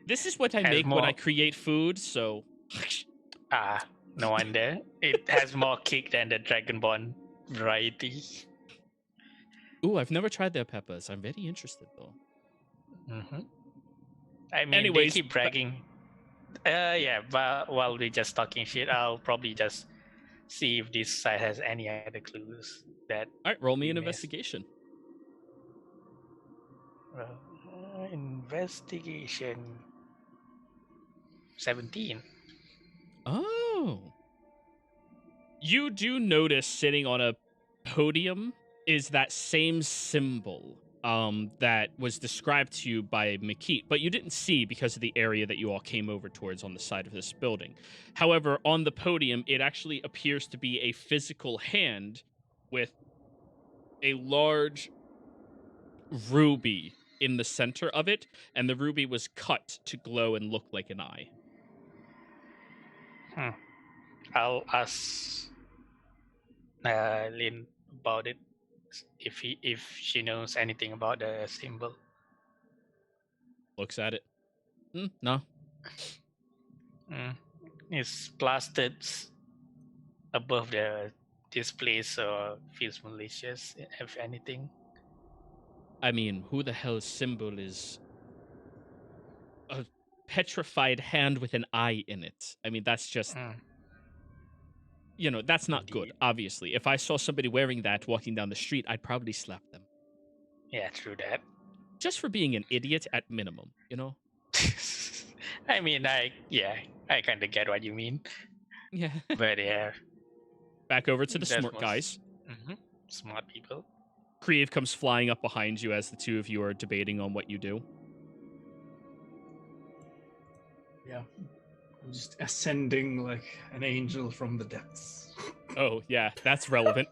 this is what I make when I create food, so... No wonder. It has more kick than the Dragonborn variety. Ooh, I've never tried their peppers. I'm very interested, though. Mm-hmm. I mean, Anyways, they keep bragging. Yeah, but while we're just talking shit, I'll probably just see if this site has any other clues that... All right, roll me an investigation. Investigation. 17. Oh. You do notice sitting on a podium is that same symbol that was described to you by McKeat, but you didn't see because of the area that you all came over towards on the side of this building. However, on the podium, it actually appears to be a physical hand with a large ruby in the center of it, and the ruby was cut to glow and look like an eye. I'll ask Lynn about it if she knows anything about the symbol. Looks at it. No. It's plastered above this place, so feels malicious, if anything. I mean, who the hell's symbol is a petrified hand with an eye in it? I mean, that's just... You know, that's not good, obviously. If I saw somebody wearing that walking down the street, I'd probably slap them. Yeah, true that. Just for being an idiot at minimum, you know? I mean, I kind of get what you mean. Yeah. But yeah. Back over to the smart guys. Mm-hmm. Smart people. Krieve comes flying up behind you as the two of you are debating on what you do. Yeah. Just ascending like an angel from the depths. Oh, yeah, that's relevant.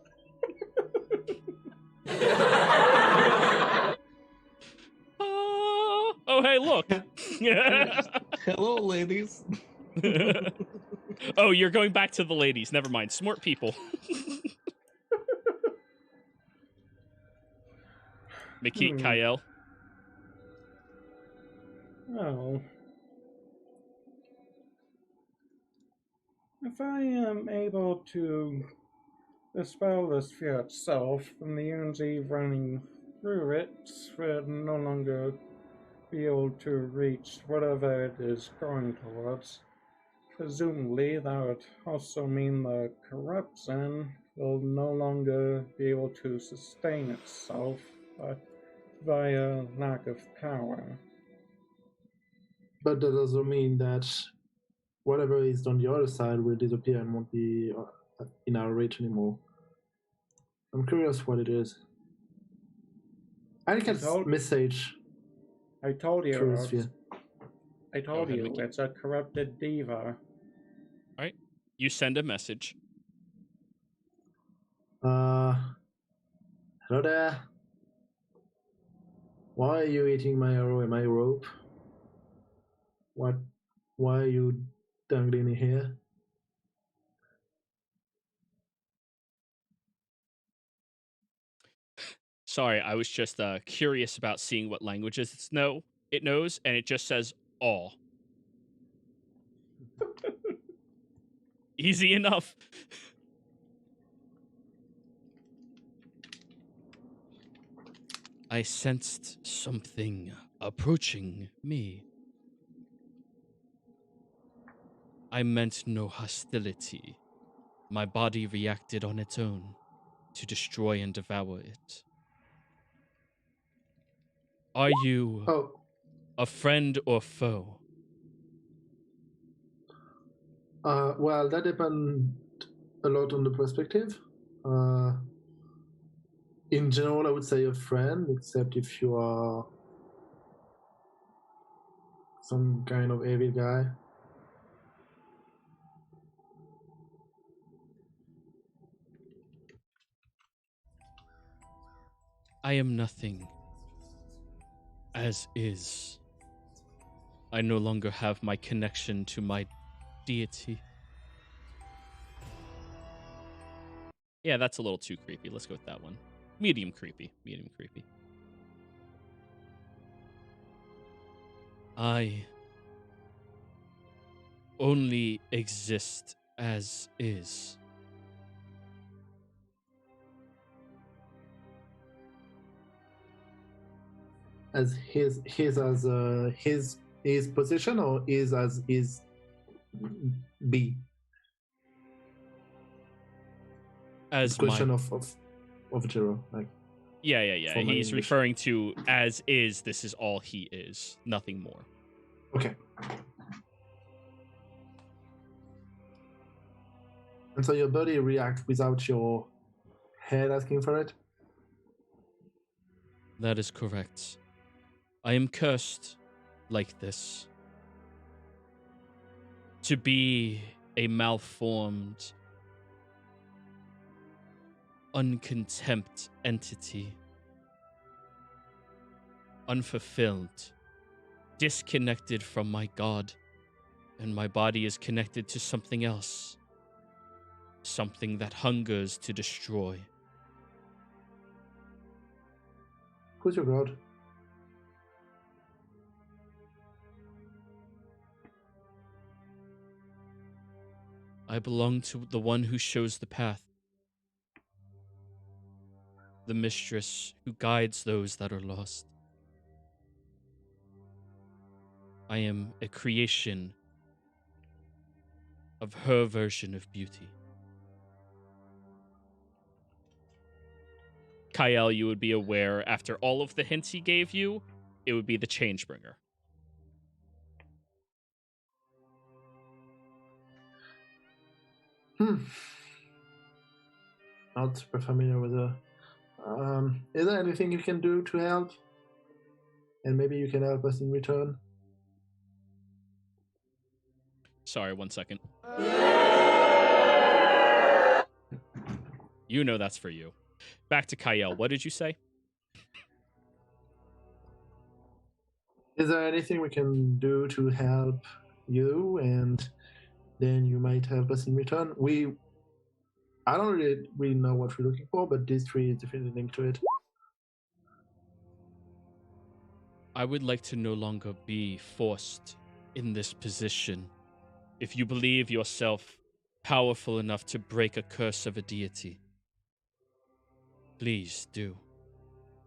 Oh, hey, look. Hello, ladies. Oh, you're going back to the ladies. Never mind. Smart people. Makit Kyle. Oh. If I am able to dispel the sphere itself, then the energy running through it would no longer be able to reach whatever it is going towards. Presumably, that would also mean the corruption will no longer be able to sustain itself via lack of power. But that doesn't mean that whatever is on the other side will disappear and won't be in our reach anymore. I'm curious what it is. I can message. I told you. Through the sphere. I told you, it's a corrupted diva. Alright. You send a message. Hello there. Why are you eating my arrow and my rope? Why are you dangling here? Sorry, I was just curious about seeing what languages it knows, and it just says all. Easy enough. I sensed something approaching me. I meant no hostility. My body reacted on its own to destroy and devour it. Are you a friend or foe? Well, that depends a lot on the perspective. In general, I would say a friend, except if you are some kind of evil guy. I am nothing. As is. I no longer have my connection to my deity. Yeah, that's a little too creepy. Let's go with that one. Medium creepy. Medium creepy. I only exist as is. As his position, or is as is be? As question of Jiro, like. Yeah. He's referring to as is. This is all he is. Nothing more. Okay. And so your body reacts without your head asking for it? That is correct. I am cursed like this. To be a malformed, uncontempt entity. Unfulfilled. Disconnected from my God. And my body is connected to something else. Something that hungers to destroy. Who's your God? I belong to the one who shows the path. The mistress who guides those that are lost. I am a creation of her version of beauty. Kyle, you would be aware, after all of the hints he gave you, it would be the Changebringer. Not super familiar with her. Is there anything you can do to help? And maybe you can help us in return? Sorry, 1 second. You know that's for you. Back to Kyle. What did you say? Is there anything we can do to help you, and then you might help us in return? I don't really know what we're looking for, but this tree is definitely linked to it. I would like to no longer be forced in this position. If you believe yourself powerful enough to break a curse of a deity, please do.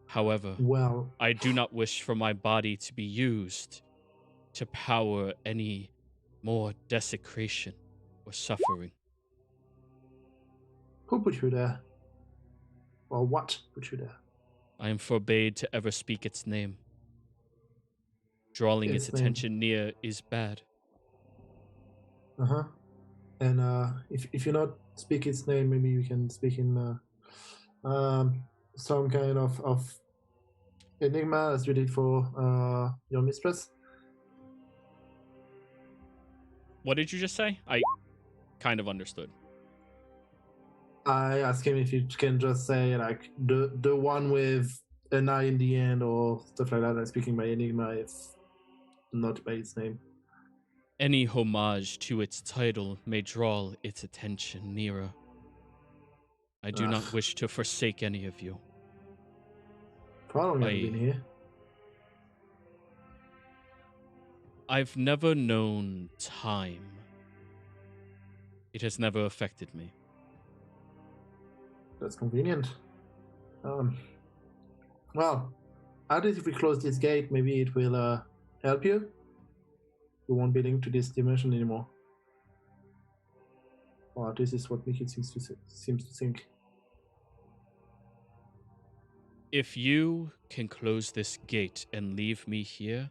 However, Well, I do not wish for my body to be used to power any more desecration or suffering. who put you there? Or what put you there? I am forbade to ever speak its name. Drawing its Its name. attention near is bad. Uh-huh. And if you not speak its name, maybe you can speak in some kind of enigma as you did for your mistress. What did you just say? I kind of understood. I asked him if you can just say like the one with an eye in the end or stuff like that. I'm speaking by enigma, if not by its name. Any homage to its title may draw its attention nearer. I do not wish to forsake any of you. How long have you been here? I've never known time. It has never affected me. That's convenient. Well, at least if we close this gate, maybe it will help you. You won't be linked to this dimension anymore. Or at least this is what Mickey seems to think. If you can close this gate and leave me here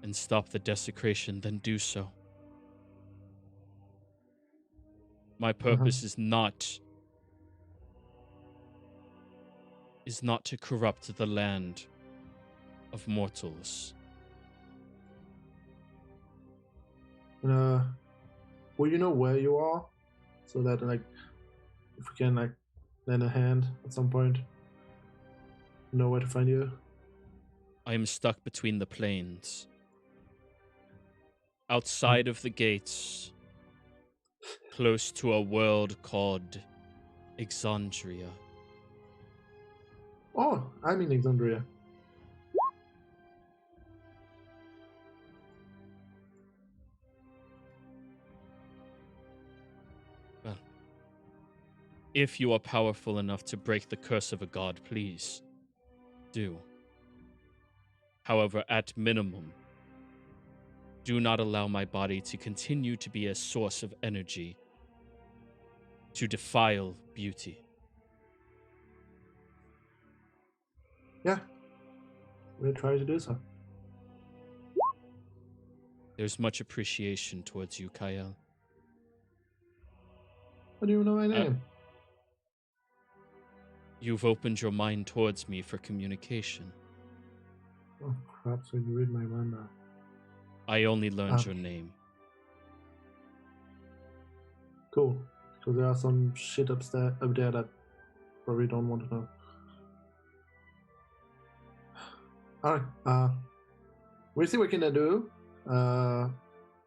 and stop the desecration, then do so. My purpose is not to corrupt the land of mortals. Will you know where you are? So that like if we can like lend a hand at some point, know where to find you. I am stuck between the plains. Outside of the gates, close to a world called EXANDRIA. Oh, I'm in Exandria. Well, if you are powerful enough to break the curse of a god, please do. However, at minimum, do not allow my body to continue to be a source of energy to defile beauty. Yeah, we'll try to do so. There's much appreciation towards you, Kyle. How do you know my name? You've opened your mind towards me for communication. Oh crap, so you read my mind now. I only learned your name. Cool. So there are some shit up there that probably don't want to know. Alright, we'll see what we can do.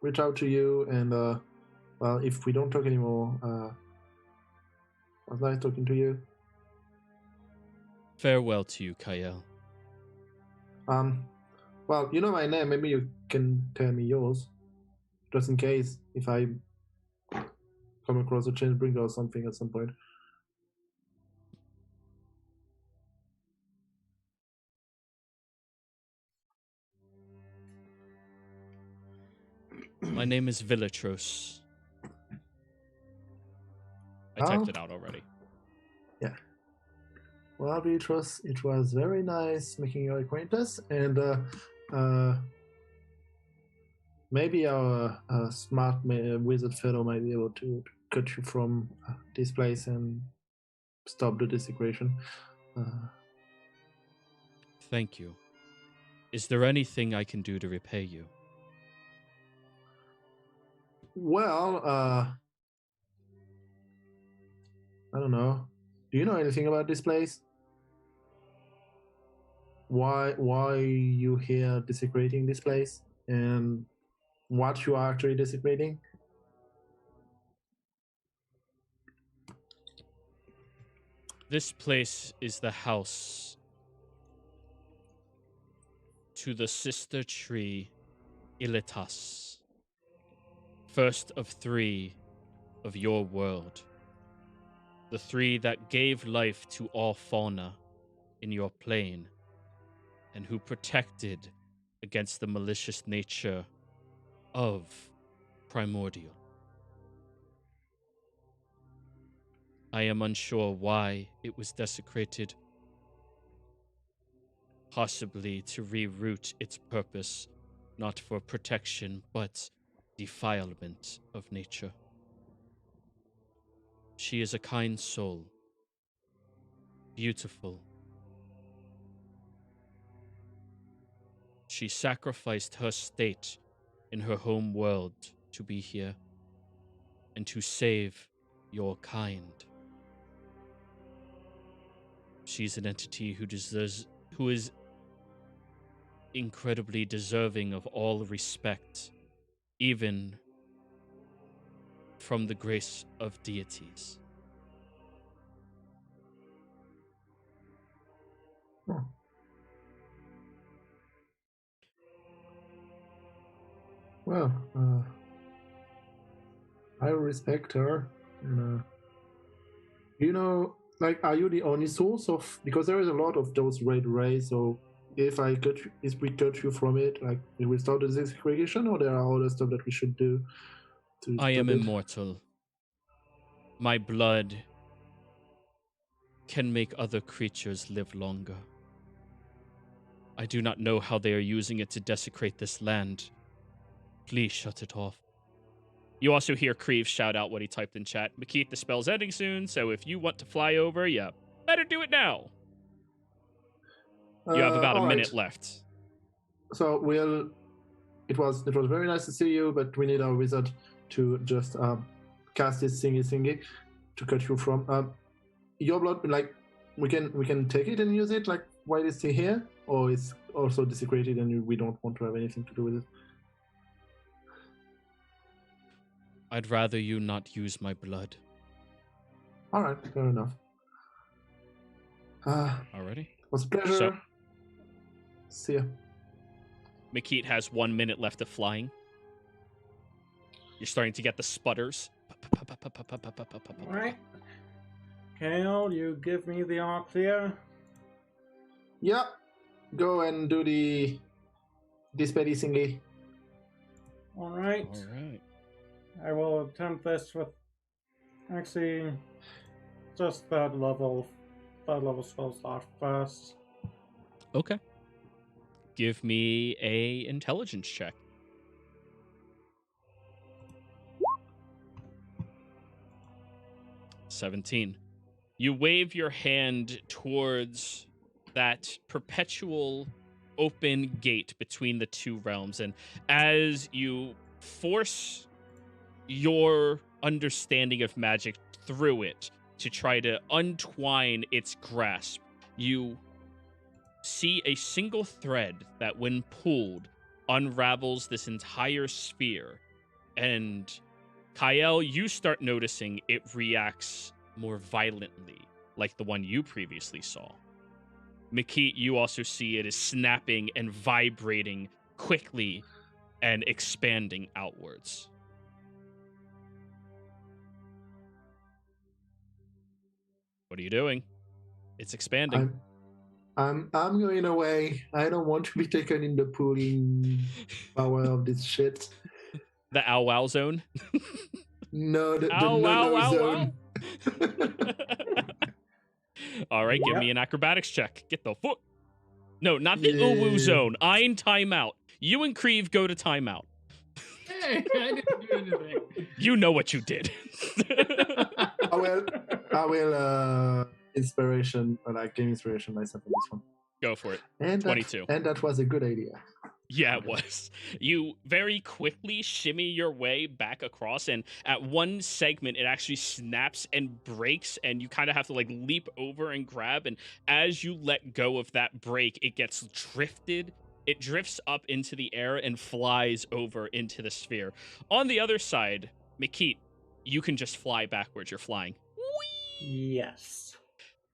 Reach out to you and well, if we don't talk anymore, it was nice talking to you. Farewell to you, Kyle. Well, you know my name, maybe you can tell me yours. Just in case if I come across a Chainbringer or something at some point. My name is Villatros. I typed it out already. Yeah. Well, Beatrice, it was very nice making your acquaintance, and maybe our smart wizard fellow might be able to cut you from this place and stop the desecration. Thank you. Is there anything I can do to repay you? Well, I don't know. Do you know anything about this place? Why you here desecrating this place, and what you are actually desecrating? This place is the house to the sister tree Ilitas, first of 3 of your world. The 3 that gave life to all fauna in your plane, and who protected against the malicious nature of Primordial. I am unsure why it was desecrated. Possibly to reroute its purpose, not for protection, but defilement of nature. She is a kind soul, beautiful. She sacrificed her state in her home world to be here and to save your kind. She's an entity who is incredibly deserving of all respect, even from the grace of deities. Oh. Well, I respect her. And, you know, like, are you the only source of? Because there is a lot of those red rays. So if we cut you from it, like, it will start the desecration, or there are other stuff that we should do to I am stop it? immortal. My blood can make other creatures live longer. I do not know how they are using it to desecrate this land. Please shut it off. You also hear Creve shout out what he typed in chat. Makith, the spell's ending soon, so if you want to fly over, yeah, better do it now. You have about a minute left. So it was very nice to see you, but we need our wizard to just cast this thingy to cut you from. Your blood, like, we can take it and use it, like, while it's still here, or it's also desecrated and we don't want to have anything to do with it. I'd rather you not use my blood. All right, fair enough. Alrighty. It was a pleasure. So, see ya. Makith has 1 minute left of flying. You're starting to get the sputters. Alright. Kale, you give me the all clear. Yeah, go and do the dispel thingy. Alright. Alright. I will attempt this with actually just third level spell slot first. Okay. Give me a intelligence check. 17. You wave your hand towards that perpetual open gate between the 2 realms, and as you force your understanding of magic through it to try to untwine its grasp, you see a single thread that, when pulled, unravels this entire sphere. And Kyle, you start noticing it reacts more violently, like the one you previously saw. Makith, you also see it is snapping and vibrating quickly and expanding outwards. What are you doing? It's expanding. I'm going away. I don't want to be taken in the pooling power of this shit. The ow wow zone? No, the ow, no-no ow, zone. All right, give me an acrobatics check. Get the foot. No, not the uwu zone. I'm timeout. You and Creve go to timeout. Hey, I didn't do anything. You know what you did. I will gain inspiration myself on this one. Go for it. And 22. And that was a good idea. Yeah, it was. You very quickly shimmy your way back across, and at one segment, it actually snaps and breaks, and you kind of have to like leap over and grab. And as you let go of that break, it gets drifted. It drifts up into the air and flies over into the sphere. On the other side, Makit, you can just fly backwards. You're flying. Yes.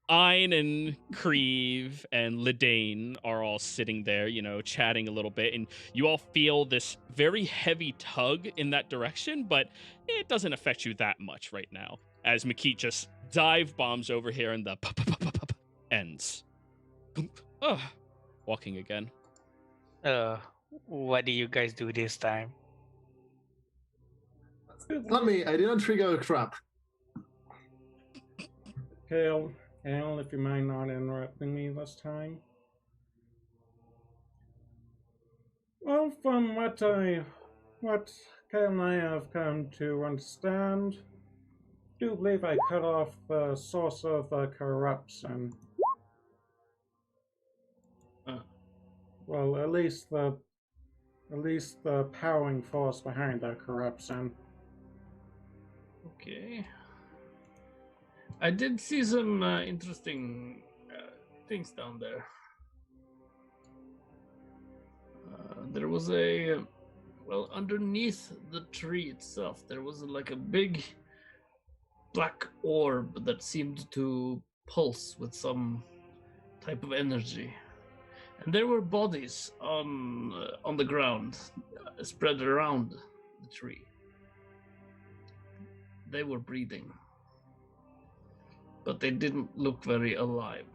Ein and Creve and Ledane are all sitting there, chatting a little bit, and you all feel this very heavy tug in that direction, but it doesn't affect you that much right now, as Makit just dive bombs over here and the ends. Ugh. Walking again. What do you guys do this time? Not me. I didn't trigger a trap. Kale, if you mind not interrupting me this time. Well, from what Kale and I have come to understand, I do believe I cut off the source of the corruption. Well, at least the powering force behind the corruption. Okay. I did see some interesting things down there. There was underneath the tree itself, there was like a big black orb that seemed to pulse with some type of energy. And there were bodies on the ground, spread around the tree. They were breathing, but they didn't look very alive.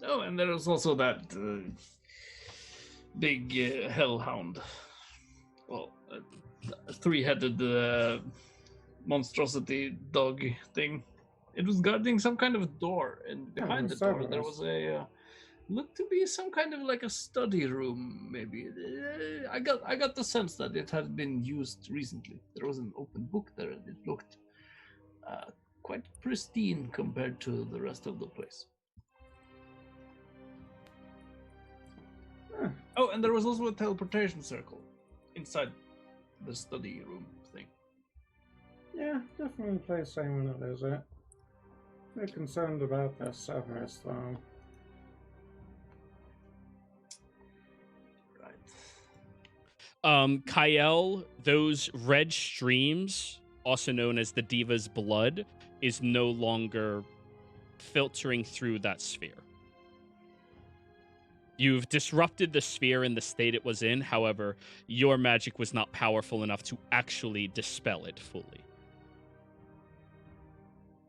And there was also that big hellhound. Well, a three-headed monstrosity dog thing. It was guarding some kind of door, and behind the door there was a looked to be some kind of like a study room. Maybe I got the sense that it had been used recently. There was an open book there, and it looked quite pristine compared to the rest of the place. Oh, and there was also a teleportation circle inside the study room thing. Yeah, definitely a place I want to visit. They're concerned about their Cerberus, though. Right. Kyle, those red streams, also known as the Diva's blood, is no longer filtering through that sphere. You've disrupted the sphere in the state it was in, however, your magic was not powerful enough to actually dispel it fully.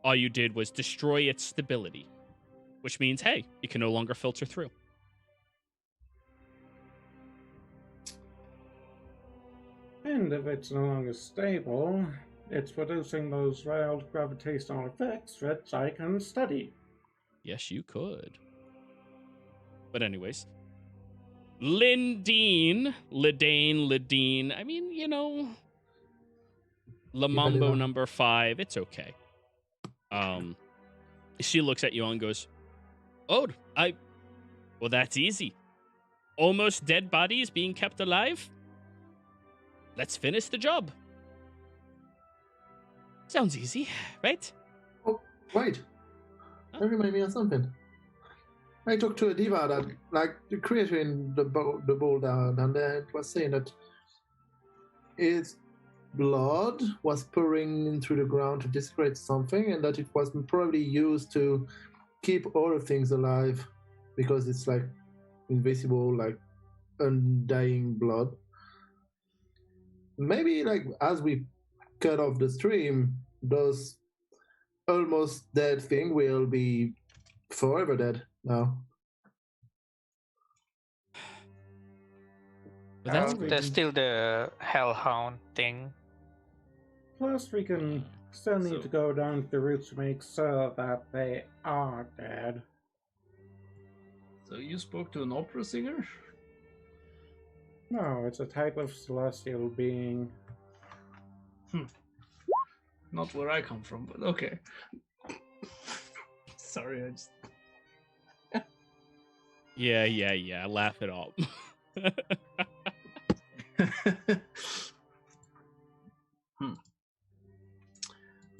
All you did was destroy its stability, which means, hey, it can no longer filter through. And if it's no longer stable, it's producing those wild gravitational effects which I can study. Yes, you could. But anyways, Ledane, I mean, Lamambo number 5, it's okay. She looks at you and goes, well, that's easy. Almost dead bodies being kept alive? Let's finish the job. Sounds easy, right? Oh, wait. That reminds me of something. I talked to a diva that, like, the creator in the boulder down there, it was saying that its blood was pouring into the ground to desecrate something, and that it was probably used to keep other things alive because it's like invisible, like undying blood. Maybe, like, as we cut off the stream, those almost dead thing will be forever dead now. But There's still the hellhound thing. Plus, we can still need to go down to the roots to make sure that they are dead. So you spoke to an opera singer? No, it's a type of celestial being. Not where I come from, but okay. Sorry, I just... Yeah. Laugh it up.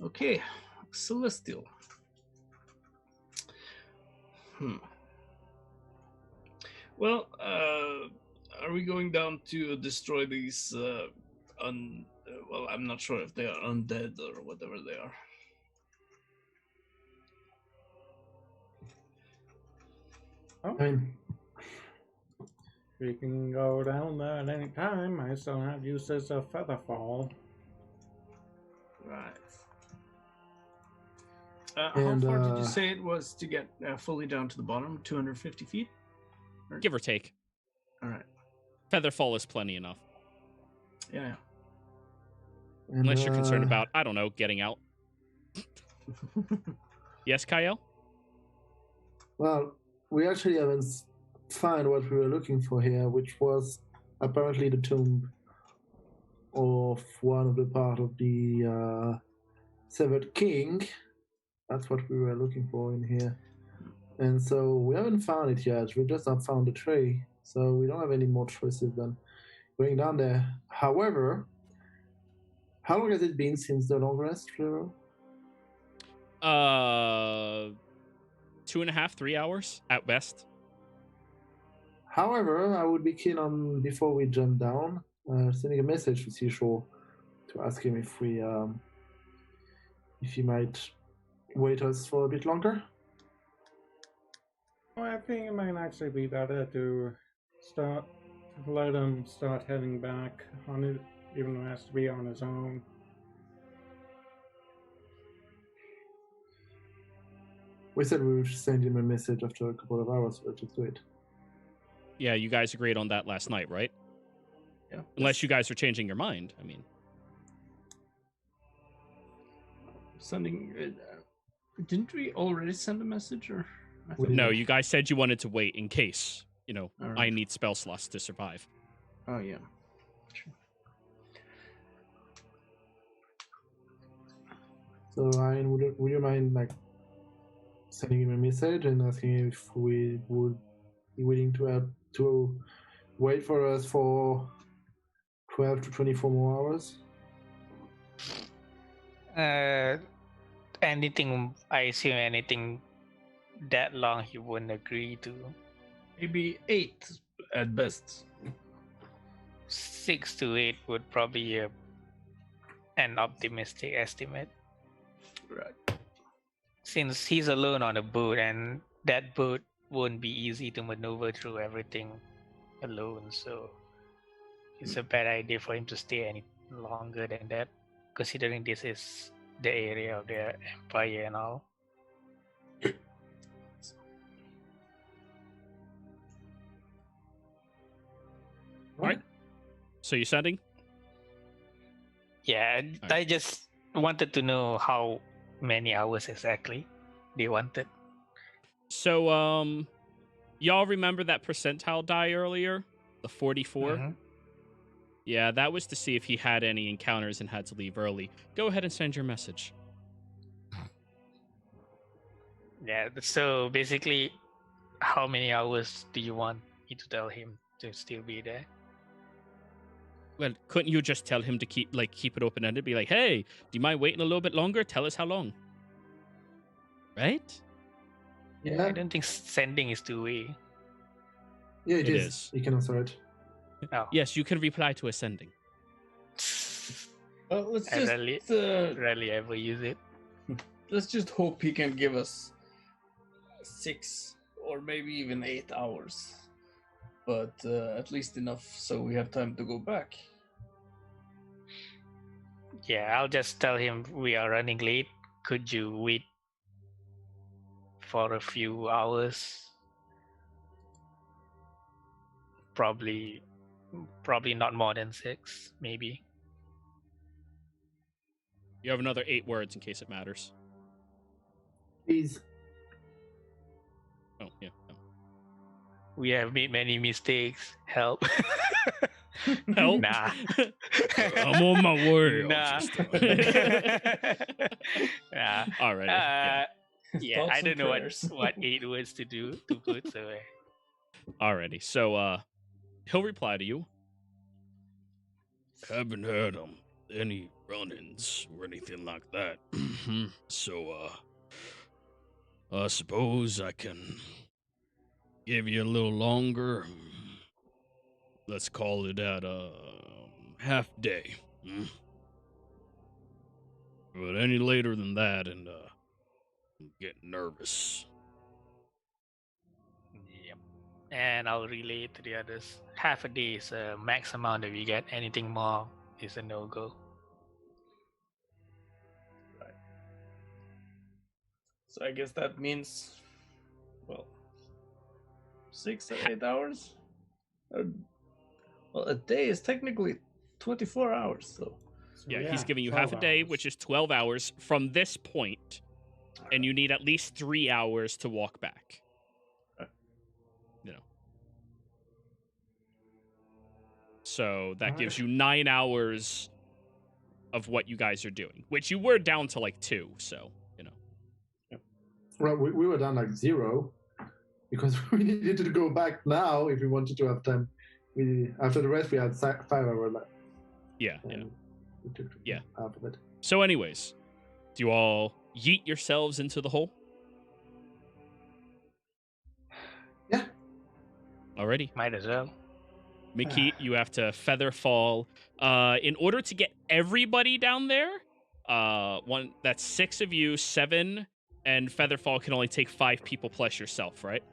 Okay, Celestial. Well, are we going down to destroy these well, I'm not sure if they are undead or whatever they are. Oh, I mean, we can go down there at any time. I still have uses of Featherfall. Right. How And, far did you say it was to get fully down to the bottom? 250 feet? Give or take. All right. Featherfall is plenty enough. Yeah. and, Unless you're concerned about, I don't know, getting out. Yes, Kyle? Well, we actually haven't found what we were looking for here, which was apparently the tomb of one of the part of the severed king. That's what we were looking for in here. And so we haven't found it yet. We just have found the tree. So we don't have any more choices than going down there. However, how long has it been since the long rest, Fleur? 2.5, 3 hours at best. However, I would be keen on, before we jump down, sending a message to Seashore to ask him if he might wait us for a bit longer. Well, I think it might actually be better to let him start heading back on it, even though it has to be on his own. We said we would send him a message after a couple of hours, so let's just do it. Yeah, you guys agreed on that last night, right? Yeah. Unless you guys are changing your mind. I mean, Sending. Didn't we already send a message? Or I We thought- no, you guys said you wanted to wait in case, All I right. need spell slots to survive. Oh yeah. Sure. So, Ryan, would you mind sending him a message and asking if we would be willing to wait for us for 12 to 24 more hours? Anything, I assume anything that long he wouldn't agree to. Maybe 8 at best. 6 to 8 would probably be an optimistic estimate. Right. Since he's alone on a boat, and that boat won't be easy to maneuver through everything alone, so it's a bad idea for him to stay any longer than that, considering this is the area of their empire and all. All right. So you're sending? Yeah, Alright. I just wanted to know how many hours exactly they wanted. So, y'all remember that percentile die earlier? The 44? Mhm. Yeah, that was to see if he had any encounters and had to leave early. Go ahead and send your message. Yeah, so basically, how many hours do you want me to tell him to still be there? Well, couldn't you just tell him to keep it open-ended? Be like, hey, do you mind waiting a little bit longer? Tell us how long. Right? Yeah, I don't think sending is two-way. yeah, It it is. is. You can answer it. Oh, Yes, you can reply to ascending. Well, let's I just rarely ever use it. let's just hope he can give us 6 or maybe even 8 hours, but at least enough so we have time to go back. Yeah, I'll just tell him we are running late. Could you wait for a few hours? Probably not more than 6, maybe. You have another 8 words in case it matters. Please. Oh, yeah. No. We have made many mistakes. Help. Help? Nah. I'm on my way. Nah. Nah. Alrighty. Yeah. Yeah, Thoughts I and don't know prayers. what 8 words to do to put, so Alrighty. So he'll reply to you. Haven't had any run-ins or anything like that. So I suppose I can give you a little longer. Let's call it at half day. But any later than that, and I'm getting nervous. Yep. And I'll relay it to the others. Half a day is a max amount that we get. Anything more is a no-go. So I guess that means, well, 6 or 8 hours? Well, a day is technically 24 hours, so. Yeah, he's giving you 12 half a day, hours. which is 12 hours from this point, and you need at least 3 hours to walk back. You know. So that gives you 9 hours of what you guys are doing, which you were down to like 2, so, you know. Well, we were down like 0 because we needed to go back now if we wanted to have time. After the rest, we had 5 hours left. Yeah, And we took half of it. So anyways, do you all yeet yourselves into the hole? Yeah. Alrighty. Might as well. Mickey, you have to feather fall. In order to get everybody down there, that's 6 of you, 7, and Featherfall can only take 5 people plus yourself, right?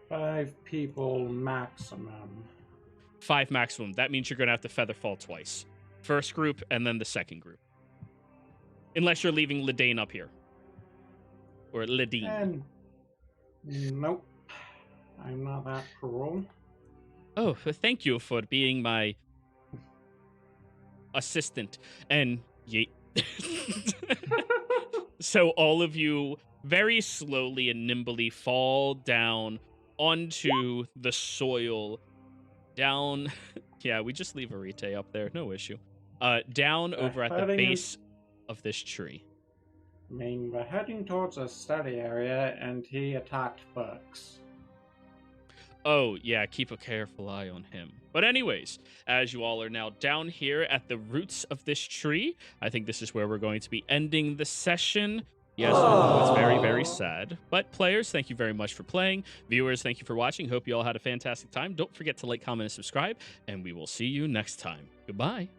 5 people maximum. 5 maximum. That means you're going to have to Featherfall twice. First group and then the second group. Unless you're leaving Ledane up here. Or Ledine. And nope. I'm not that cruel. Oh, thank you for being my assistant. And yeet. So all of you very slowly and nimbly fall down onto the soil. Down. Yeah, we just leave Arite up there. No issue. Down over at the base of this tree. I mean, we're heading towards a study area, and he attacked books. Oh, yeah, keep a careful eye on him. But anyways, as you all are now down here at the roots of this tree, I think this is where we're going to be ending the session. Yes, I know it's very, very sad. But players, thank you very much for playing. Viewers, thank you for watching. Hope you all had a fantastic time. Don't forget to like, comment, and subscribe, and we will see you next time. Goodbye.